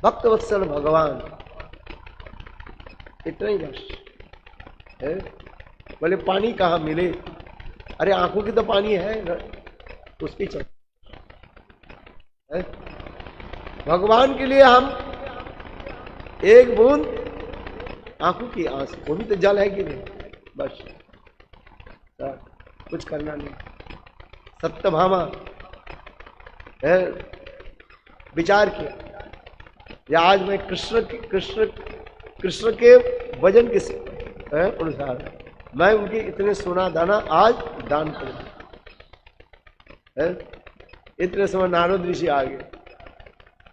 भक्त वत्सल भगवान, इतना ही बस है। बोले पानी कहाँ मिले? अरे आंखों की तो पानी है, उसकी चल। भगवान के लिए हम एक बूंद आंखों की आंसू, वो भी तो जल है कि नहीं? बस कुछ करना नहीं। सत्यभामा है, विचार किया या आज मैं कृष्ण के वजन के अनुसार मैं उनके इतने सोना दाना आज दान करूं। इतने समय नारद ऋषि आ गए।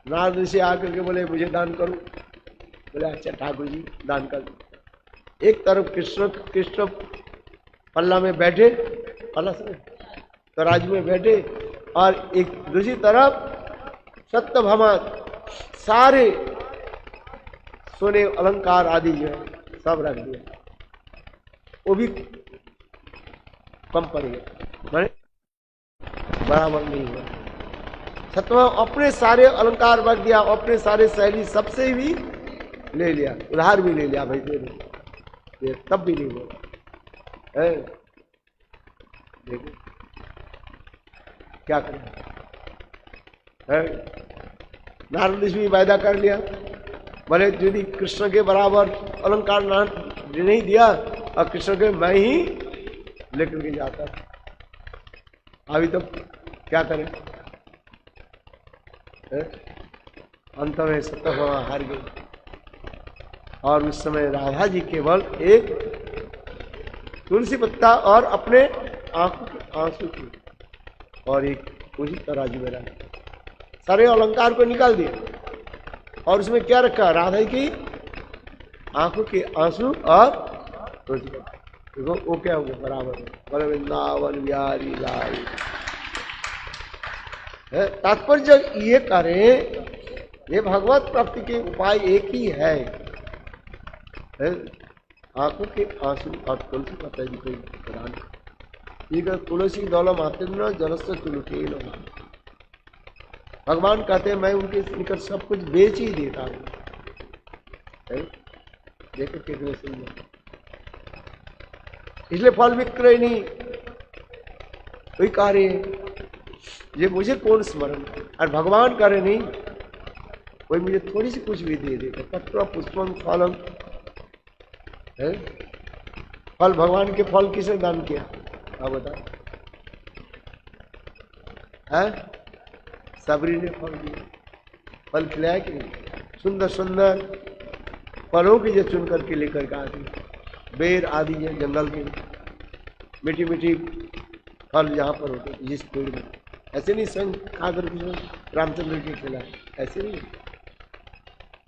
नारद ऋषि आकर के बोले मुझे दान करो। बोले अच्छा ठाकुर जी दान कर दो। एक तरफ कृष्ण पल्ला में बैठे, पल्ला से तराजू में बैठे और एक दूसरी तरफ सत्यभामा सारे सोने अलंकार आदि जो है सब रख दिया, वो भी कम पड़ गया, माने बराबर नहीं हुआ। सत्यभामा अपने सारे अलंकार रख दिया, अपने सारे शैली सबसे भी ले लिया, उधार भी ले लिया, भाई दे तब भी नहीं हुआ है। देखो क्या करें है। नारद ऋषि भी वायदा कर लिया, बोले यदि कृष्ण के बराबर अलंकार नहीं दिया और कृष्ण के मैं ही लेकर के जाता। अभी तो क्या करें है? अंत में सत्यभामा हार गई और उस समय राधा जी केवल एक तुलसी पत्ता और अपने आंखों के आंसू की और एक उसी तराजू में रखा, सारे अलंकार को निकाल दिया और उसमें क्या रखा, राधा की आंखों के आंसू और तुलसी पत्ता। देखो वो क्या हुआ, बराबर बोले वृंदावन बिहारी लाल है। तात्पर्य ये करें, ये भगवत प्राप्ति के उपाय एक ही है, आंखों के आंसू और तुलसी पत्ता जी को प्रदान कर। तुलसी दौलम आते न जलस्थ तुलसी लो। भगवान कहते हैं मैं उनके निकट सब कुछ बेच ही देता हूँ। देखो कितने सुंदर, इसलिए फल विक्रय नहीं कोई कार्य, ये मुझे कौन स्मरण, और भगवान करे नहीं कोई मुझे थोड़ी सी कुछ भी दे देगा। पत्र पुष्पम फलम है, फल भगवान के फल किसने दान किया, आप बताओ है? सबरी ने फल दिया, फल खिलाया कि नहीं? सुंदर सुंदर फलों की जो चुन करके लेकर के आती, बेर आदि जंगल के मीठी मीठी फल यहाँ पर होते जिस पेड़ में, ऐसे नहीं संग खा करके रामचंद्र के खिलाए, ऐसे नहीं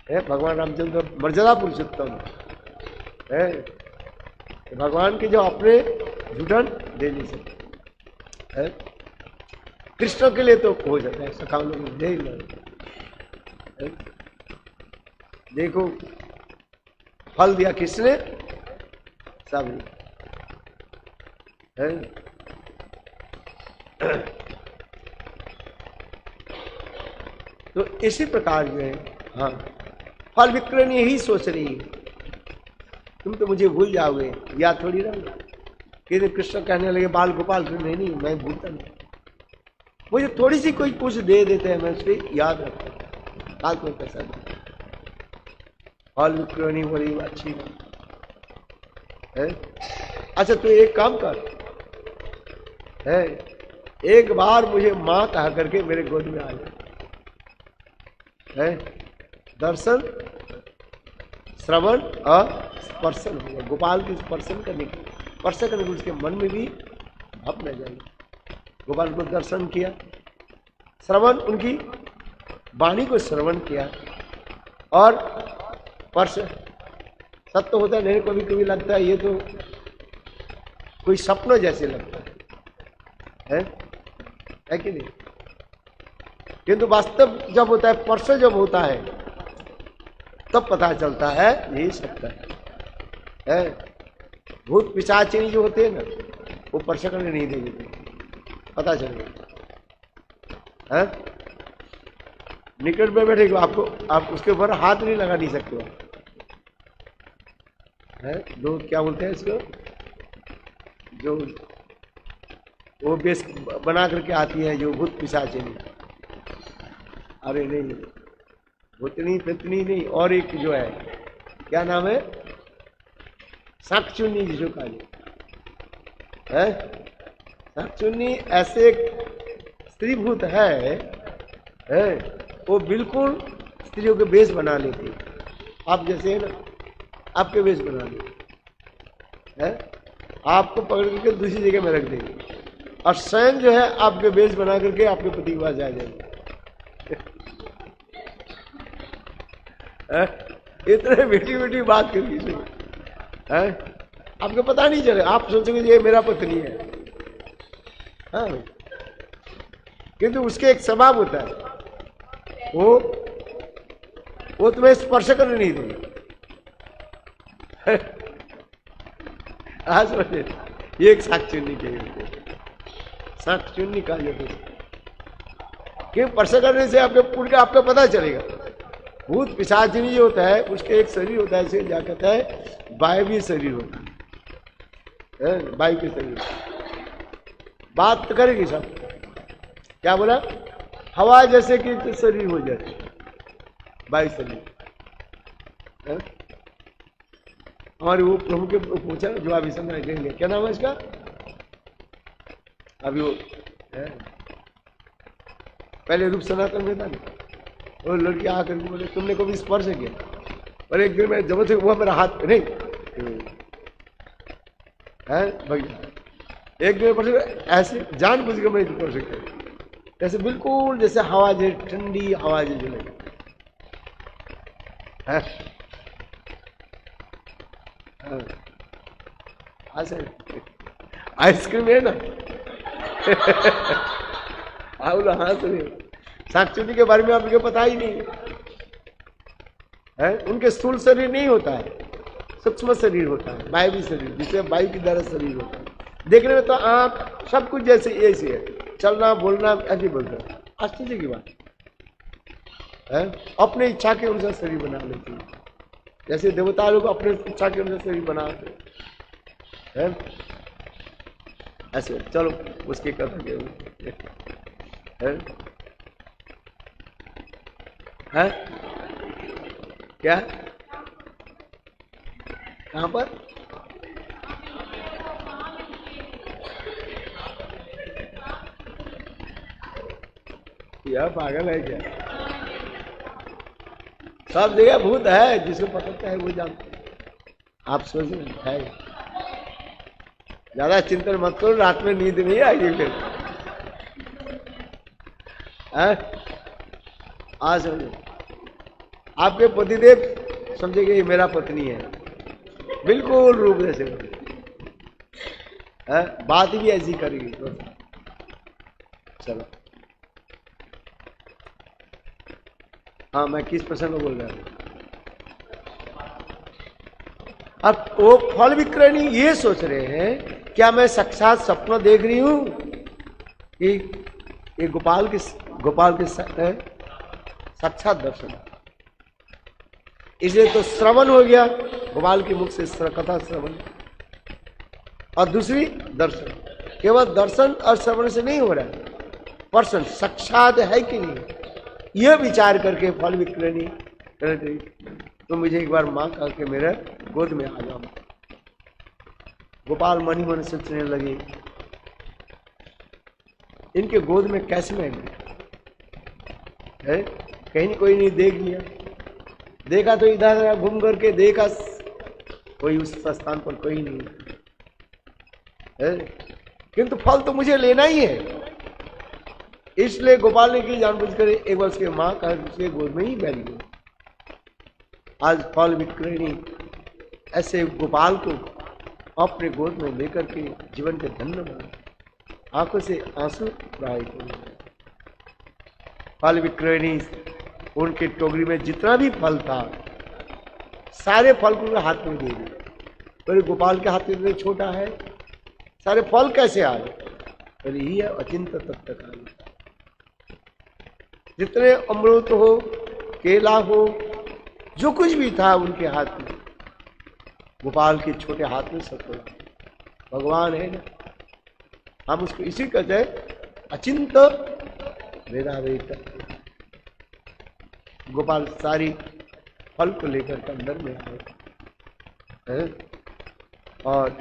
है। भगवान रामचंद्र मर्यादा पुरुषोत्तम है, भगवान के जो अपने झूठन दे नहीं सकते है। कृष्ण के लिए तो हो जाता है, सखा लोग दे लो। देखो फल दिया किसने, सब है। तो इसी प्रकार जो है, हाँ फल विक्रय यही सोच रही है, तुम तो मुझे भूल जाओगे, या थोड़ी ना कि कृष्ण कहने लगे बाल गोपाल, नहीं मैं भूलता नहीं, मुझे थोड़ी सी कोई कुछ दे देते हैं, मैं उससे याद रखता हूँ, काल कोई पैसा नहीं। फल विक्रय बड़ी अच्छी है। अच्छा तो एक काम कर है, एक बार मुझे माँ कहा करके मेरे गोद में आ जाए है, दर्शन श्रवण और स्पर्शन होगा, गोपाल की स्पर्शन करने की, स्पर्श करने के उसके मन में भी भाव न जाएगा। गोपाल को दर्शन किया, श्रवण उनकी वाणी को श्रवण किया और स्पर्श सत्य होता है नहीं, कभी कभी लगता है ये तो कोई सपना जैसे लगता है कि नहीं, किंतु वास्तव जब होता है, स्पर्श जब होता है तब पता चलता है यही सत्य है। भूत पिशाचिनी जो होते हैं ना, वो स्पर्श करने नहीं देंगे, पता चलेगा है। निकट में बैठे आपको, आप उसके ऊपर हाथ नहीं लगा नहीं सकते है। लोग क्या बोलते हैं इसको, जो वो बेस बना करके आती है जो भूत पिशाचिनी, अरे नहीं भूतनी पितनी नहीं, और एक जो है क्या नाम है, शाकचुन्नी जिसको कहा है। शाकचुन्नी ऐसे स्त्री भूत है, वो बिल्कुल स्त्रियों के वेश बना लेती, आप जैसे है ना, आपके वेश बना लेती है, आपको पकड़ करके दूसरी जगह में रख देंगे और स्वयं जो है आपके वेश बना करके आपके पति के पास आ जाएंगे। इतने मीठी मीठी बात करके आपको पता नहीं चले, आप सोचोगे ये मेरा पत्नी है। हाँ किंतु उसके एक स्वभाव होता है, वो तुम्हें स्पर्श करने नहीं देगी। आज समझे, ये एक शाकचून्नी चाहिए, शाकचून्नी कहा जाता है। क्यों? स्पर्श करने से आपके पूर्ण का आपको पता चलेगा। भूत पिशाचिनी जो होता है उसके एक शरीर होता है, इसे क्या कहता है, वायवीय शरीर होता है, वायु के शरीर। बात तो करेगी सब, क्या बोला, हवा जैसे कि शरीर हो जाए, वायु शरीर। हमारे वो प्रभु के पूछा जो अभी समय देंगे, क्या नाम है इसका, अभी वो पहले रूप सनातन में था ना, वो लड़की आकर के बोले तुमने कभी स्पर्श किया, और एक दिन मैं जब से हुआ मेरा हाथ नहीं है भैया, एक दिन पर ऐसे जान बुझ के मैं स्पर्श किया, ऐसे बिल्कुल जैसे हवा जैसे ठंडी हवा जैसे लगी है। आइसक्रीम है ना। हाँ सुनिए, शाकचून्नी के बारे में आपको पता ही नहीं है। उनके स्थूल शरीर नहीं होता है, सूक्ष्म शरीर होता है, वायवी शरीर, जिसे वायु की द्वारा शरीर होता है। देखने में तो आंख सब कुछ जैसे ऐसे है, चलना बोलना ऐसे बोलता है, आश्चर्य की बात है। अपने इच्छा के अनुसार शरीर बना लेते हैं, जैसे देवता लोग अपने इच्छा के अनुसार शरीर बनाते हैं ऐसे। चलो उसकी कथा है क्या, कहां पर, यह पागल है क्या, सब जगह भूत है, जिसको पकड़ता है वो जानता है। आप सोच रहे है, ज्यादा चिंतन मत करो, रात में नींद नहीं आएगी फिर। आज समझो, आपके पतिदेव समझेंगे ये मेरा पत्नी है, बिल्कुल रूप जैसे है, बात भी ऐसी करेगी। चलो हाँ, मैं किस प्रसंग में बोल रहा हूँ। अब वो फल विक्रयणी ये सोच रहे हैं, क्या मैं साक्षात सपना देख रही हूं कि ये गोपाल के साक्षात दर्शन, इसलिए तो श्रवण हो गया, गोपाल के मुख से कथा श्रवण, और दूसरी दर्शन। केवल दर्शन और श्रवण से नहीं हो रहा है, पर्सन साक्षात है कि नहीं, यह विचार करके फल विक्रयणी करते, तो मुझे एक बार मां कहा कि मेरे गोद में आ जाओ। गोपाल मनी मन सोचने लगे, इनके गोद में कैसे मैं है, कहीं कोई नहीं देख लिया, देखा तो इधर घूम करके देखा, कोई उस स्थान पर कोई नहीं है, किंतु फल तो मुझे लेना ही है। इसलिए गोपाल ने की जानबूझकर एक बार उसके माँ का उसके गोद में ही बैठ गई। आज फल विक्रयणी ऐसे गोपाल को अपने गोद में लेकर के जीवन के धन्य बना, आंखों से आंसू प्रवाहित हुए। फल विक्रयणी उनके टोकरी में जितना भी फल था, सारे फल को हाथ में दे दिए। पर गोपाल के हाथ में छोटा है, सारे फल कैसे आए, पर यही है अचिंत तत्व काल। जितने अमृत हो, केला हो, जो कुछ भी था उनके हाथ में, गोपाल के छोटे हाथ में सब भगवान है ना, हम उसको इसी कहते हैं अचिंत वेदावेत। गोपाल सारी फल को लेकर के अंदर में आए, और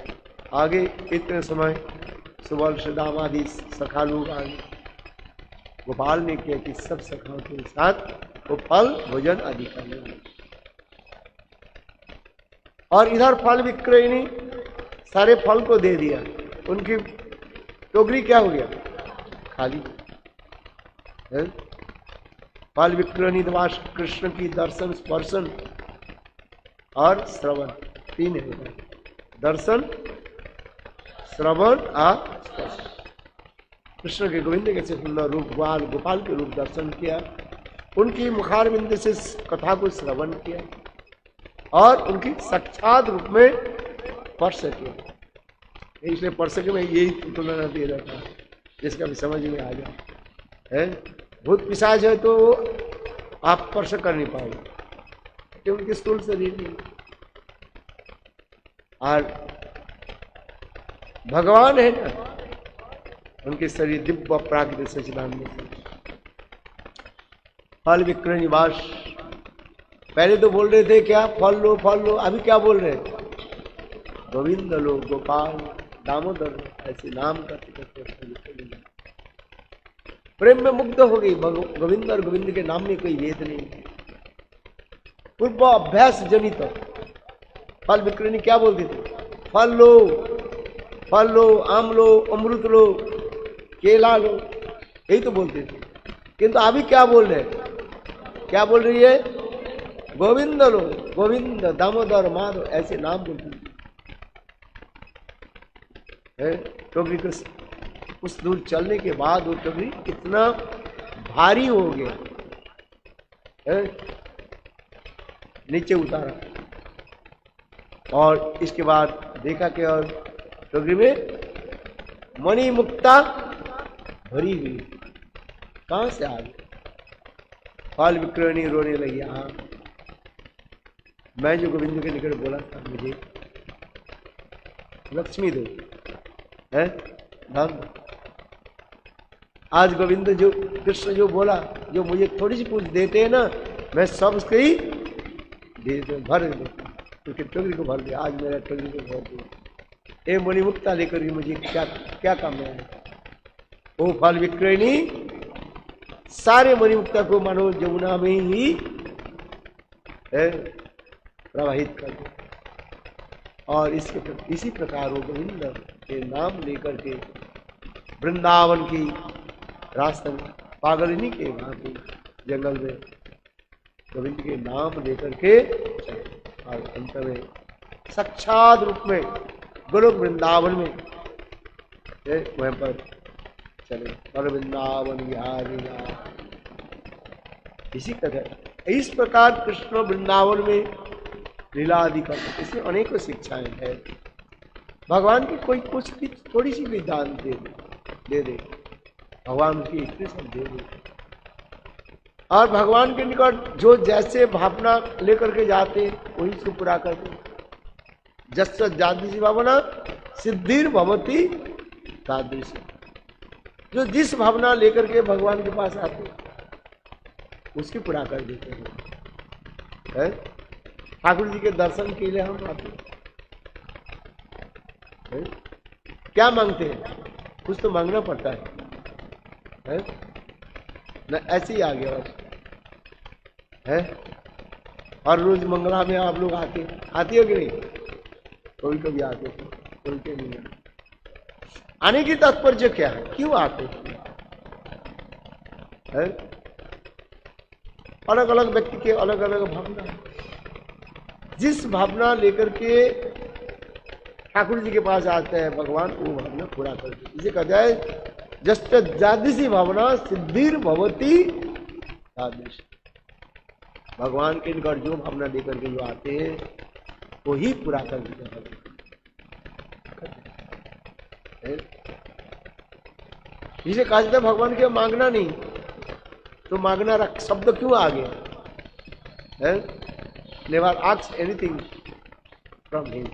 आगे इतने समय सुवर्ण दामादि सखा लोग आगे, गोपाल ने किया कि सब सखाओं के साथ वो फल भोजन आदि कर लेंगे। और इधर फल विक्रयणी सारे फल को दे दिया, उनकी टोकरी क्या हो गया, खाली। फल विक्रयणी द्वास कृष्ण की दर्शन स्पर्शन और श्रवण, तीन है, दर्शन श्रवण और स्पर्शन। कृष्ण के गोविंद के सुंदर रूप गोपाल गोपाल के रूप दर्शन किया, उनकी मुखारविंद से कथा को श्रवण किया और उनकी साक्षात रूप में स्पर्श किया। इसलिए स्पर्श के में यही तुलना दे रहा था जिसका भी समझ में आ जाए। है भूत पिशाच है तो आप स्पर्श कर नहीं पाओगे कि उनके स्थूल शरीर नहीं। और भगवान है ना, उनके शरीर दिव्य प्राकृतिक सच्चिदानंद फल विक्रय निवास। पहले तो बोल रहे थे क्या फल लो फल लो, अभी क्या बोल रहे थे? गोविंद लो, गोपाल, दामोदर, ऐसे नाम करते प्रेम में मुग्ध हो गई। गोविंद और गोविंद के नाम में कोई भेद नहीं। पूर्व अभ्यास जनित फल विक्रयणी क्या बोलते थे? फल लो फल लो, आम लो, अमृत लो, केला लो, यही तो बोलते थे। किंतु अभी क्या बोल रहे हैं? क्या बोल रही है? गोविंद लो, गोविंद, दामोदर, माधव, ऐसे नाम बोलते हैं। टोकरी को कुछ दूर चलने के बाद वो टोकरी इतना भारी हो गया है, नीचे उतारा और इसके बाद देखा कि और टोकरी में मणि मुक्ता भरी हुई। कहां से आ गई? फल विक्रयणी रोने लगी। हाँ, मैं जो गोविंद के निकट बोला था मुझे लक्ष्मी दो है धन, आज गोविंद जो कृष्ण जो बोला, जो मुझे थोड़ी सी पूछ देते हैं ना, मैं सब उसके ही दे दे भर देता, क्योंकि टोकरी को भर दिया। आज मेरा टोकरी को भर दिया। ए मणिमुक्ता लेकर भी मुझे क्या क्या काम में आया? वो फल विक्रयणी सारे मणिमुक्ता को मानो यमुना में ही प्रवाहित कर दे। और इसी प्रकार वो गोविंद के नाम लेकर के वृंदावन की रास्ते में पागलिनी के वहां के जंगल में गोविंद के नाम लेकर के और अंत में साक्षात रूप में गोलोक वृंदावन में वहां पर चले और वृंदावन बिहारी। इसी तरह इस प्रकार कृष्ण वृंदावन में लीला आदि करते, इसमें अनेकों शिक्षाएं हैं। भगवान की कोई कुछ भी थोड़ी सी भी दान दे दे, भगवान की इतने सब दे दे। और भगवान के निकट जो जैसे भावना लेकर के जाते वही से पूरा करते। जस जादृशी भावना सिद्धिर भवती तादृशी। जो जिस भावना लेकर के भगवान के पास आते उसकी पूरा कर देते हैं। ठाकुर जी के दर्शन के लिए हम आते हैं। क्या मांगते हैं? कुछ तो मांगना पड़ता है न, ऐसे ही आ गया बस है। और रोज मंगला में आप लोग आते हो कि नहीं? कभी कभी आते थे, कभी कभी नहीं आते। आने की तात्पर्य क्या है? क्यों आते हैं? अलग अलग व्यक्ति के अलग अलग भावना है। जिस भावना लेकर के ठाकुर जी के पास आते हैं भगवान, वो भावना पूरा करते। इसे कहा जाए जस्ट जादृशी भावना सिद्धिर भवती तादृशी। भगवान के निकट जो भावना लेकर के जो आते हैं वो ही पूरा कर देते हैं। इसे कहा जाता है भगवान के मांगना नहीं, तो मांगना रख शब्द क्यों आ गया? Never ask anything from him.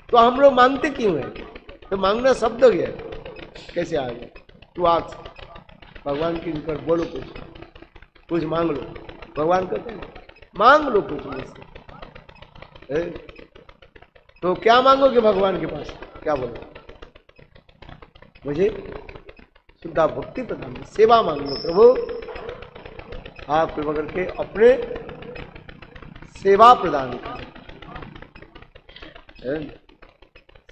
तो हम लोग मांगते क्यों है? तो मांगना शब्द गया कैसे आ गया? तू आस्क, भगवान के निकट बोलो, कुछ मांग लो। भगवान कहते हैं मांग लो कुछ मुझसे। तो क्या मांगोगे भगवान के पास? क्या बोलो? मुझे शुद्धा भक्ति प्रदान, सेवा मांग लो प्रभु। आप कृपा करके अपने सेवा प्रदान करें।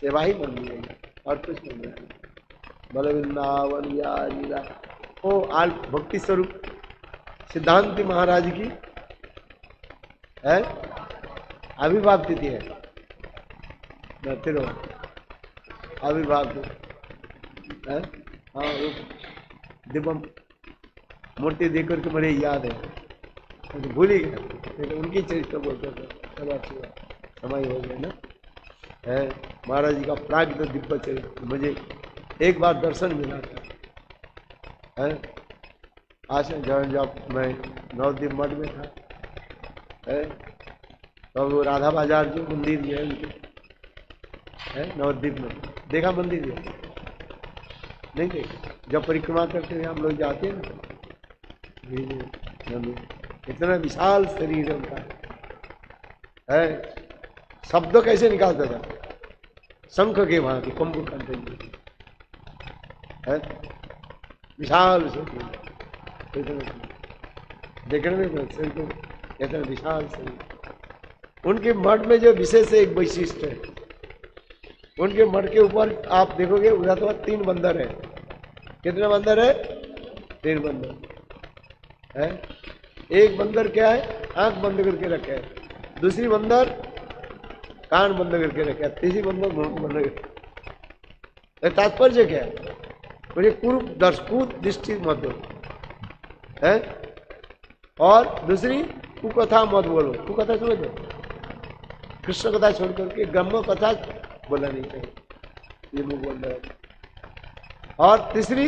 सेवा ही मांगी है और कुछ नहीं है। बल वृंदावन लीला। ओ आल भक्ति स्वरूप सिद्धांति महाराज की है आविर्भाव तिथि है। आविर्भाव है हाँ, वो दिव्यम मूर्ति देख करके मुझे याद है, मुझे भूल ही गया, लेकिन उनकी चरित्र बोलते थे। चलो अच्छी बात, समय हो गया ना। है महाराज जी का प्राग दिव्य चरित्र मुझे एक बार दर्शन मिला था। है आज जब मैं नवद्वीप मठ में था, है तो वो राधा बाजार जो मंदिर जो है उनके, है नवद्वीप में देखा मंदिर जो नहीं देखा, जब परिक्रमा करते हुए हम लोग जाते हैं ना, इतना विशाल शरीर है उनका, है शब्द कैसे निकालता था, शंख के वहां के कुंभ कंठ है, विशाल शरीर, देखने में शरीर को इतना विशाल शरीर। उनके मठ में जो विशेष एक वैशिष्ट है, उनके मठ के ऊपर आप देखोगे उधर तो 3 बंदर है। कितने बंदर है? 3 बंदर है। एक बंदर क्या है? आंख बंद करके रखे है, दूसरी बंदर कान बंद करके रखे है, तीसरी बंदर मुंह बंद करके। तात्पर्य क्या है? मुझे पूर्व दर्शपूत दृष्टि मत दो, है, और दूसरी कुकथा मत बोलो। कुकथा समझ लो, कृष्ण कथा छोड़ करके ब्रह्म कथा बोला नहीं चाहिए, ये मुंह बोल रहा है। और तीसरी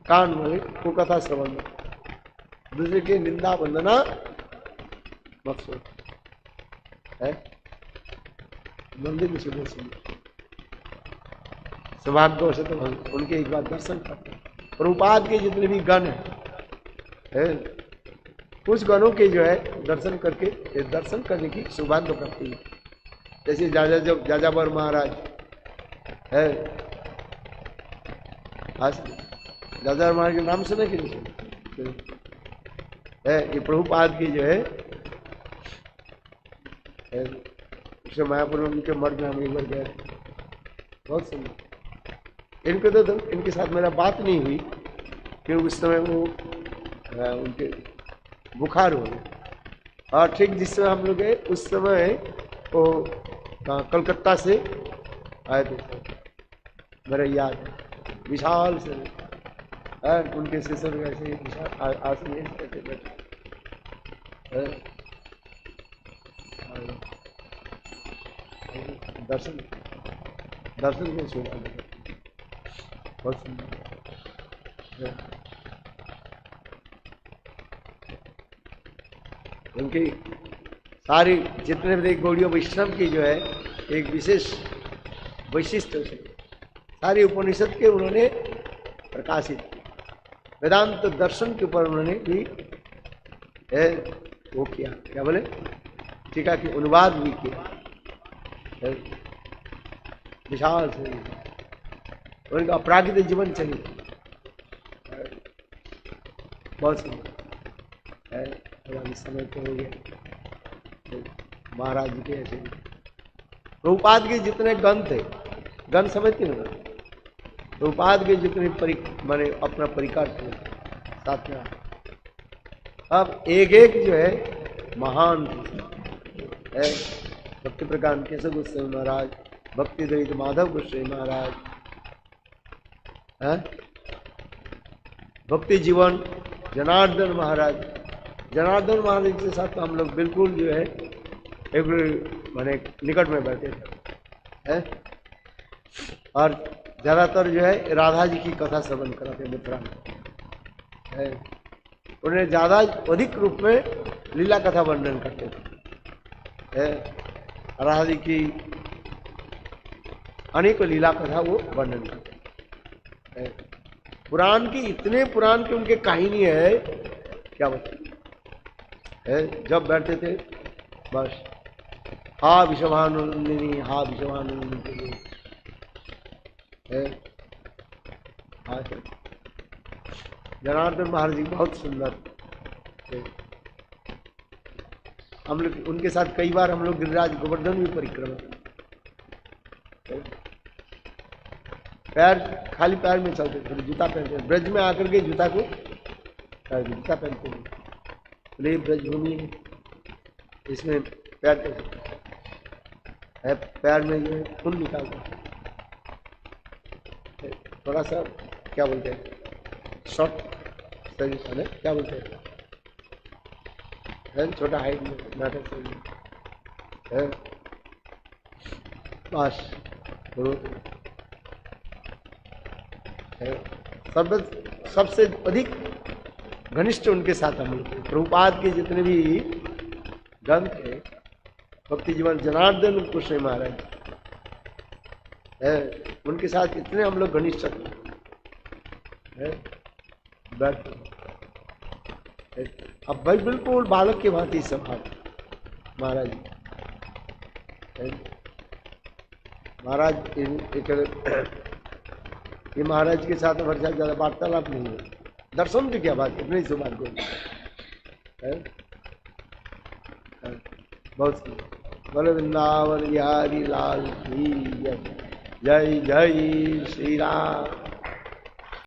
कान बोले कुकथा श्रवण, दूसरे की निंदा वंदना मत सुनो, है मंदिर में सुने सुने। सौभाग्य से तो उनके एक बार दर्शन करते। प्रभुपाद के जितने भी गण है, उस गणों के जो है दर्शन करके, दर्शन करने की सौभाग्य प्राप्ति है। जैसे जाजावर महाराज है, जाजावर महाराज के नाम सुने कि नहीं सुने? है ये प्रभुपाद की जो है मायापुर में उनके मठ में हम एक बार गए, बहुत सुंदर। इनके तो इनके साथ मेरा बात नहीं हुई क्योंकि उस समय वो उनके बुखार हो गए। और ठीक जिस समय हम लोग गए उस समय वो कलकत्ता से आए थे, मेरा याद है। विशाल से उनके शिष्य ऐसे विशाल आसन कैसे बैठे, दर्शन दर्शन के सुना बहुत सुंदर। उनकी सारी जितने भी गौड़ीय वैष्णव की जो है एक विशेष वैशिष्ट है, सारी उपनिषद के उन्होंने प्रकाशित, वेदांत दर्शन के ऊपर उन्होंने भी है वो किया, क्या बोले, टीका की अनुवाद भी किया। विशाल से उनका अपरागित जीवन चली बहुत सुंदर है। इस समय तो हो गया महाराज जी के ऐसे प्रभुपाद के जितने गण थे, गण समझते हो ना, प्रभुपाद के जितने माने अपना परिकार थे साथ में, अब एक एक जो है महान है। भक्ति प्रकांड केशव गोस्वामी महाराज, भक्ति दरिद्र माधव गोस्वामी महाराज, भक्ति जीवन जनार्दन महाराज। जनार्दन महाराज के साथ तो हम लोग बिल्कुल जो है एक माने निकट में बैठे थे, है? और ज्यादातर जो है राधा जी की कथा श्रवण कराते मथुरा में, है? उन्हें ज्यादा अधिक रूप में लीला कथा वर्णन करते थे, है? राधा जी की अनेक लीला कथा वो वर्णन करते हैं। पुराण की इतने पुराण की उनके कहानी है, क्या बताएं, है? जब बैठते थे बस हा विश्वानंदिनी, हा विश्वानंदिनी, है? हाँ जनार्दन महाराज जी बहुत सुंदर है। हम लोग उनके साथ कई बार हम लोग गिरिराज गोवर्धन भी परिक्रमा, पैर खाली पैर में चलते थे, जूता पहनते, ब्रज में आकर के जूता को जूता पहनते थे। ब्रजभूमि है, इसमें पैर है, पैर में जो है खून निकालते, थोड़ा सा क्या बोलते हैं, शॉर्ट सजेशन है, क्या बोलते हैं, छोटा हाइट में नाटक से है बस है। सबसे अधिक घनिष्ठ उनके साथ हम लोग प्रभुपाद के जितने भी ग्रंथ है, भक्ति जीवन जनार्दन कृष्ण महाराज है, उनके साथ इतने हम लोग घनिष्ठ है। अब भाई बिल्कुल बालक के भांति स्वभाव महाराज महाराज ये महाराज के साथ हमारे साथ ज्यादा वार्तालाप नहीं है, दर्शन की क्या बात है, नहीं सौभाग्य है। बहुत बोलो वृंदावन बिहारी लाल की जय, जय जय श्री राम।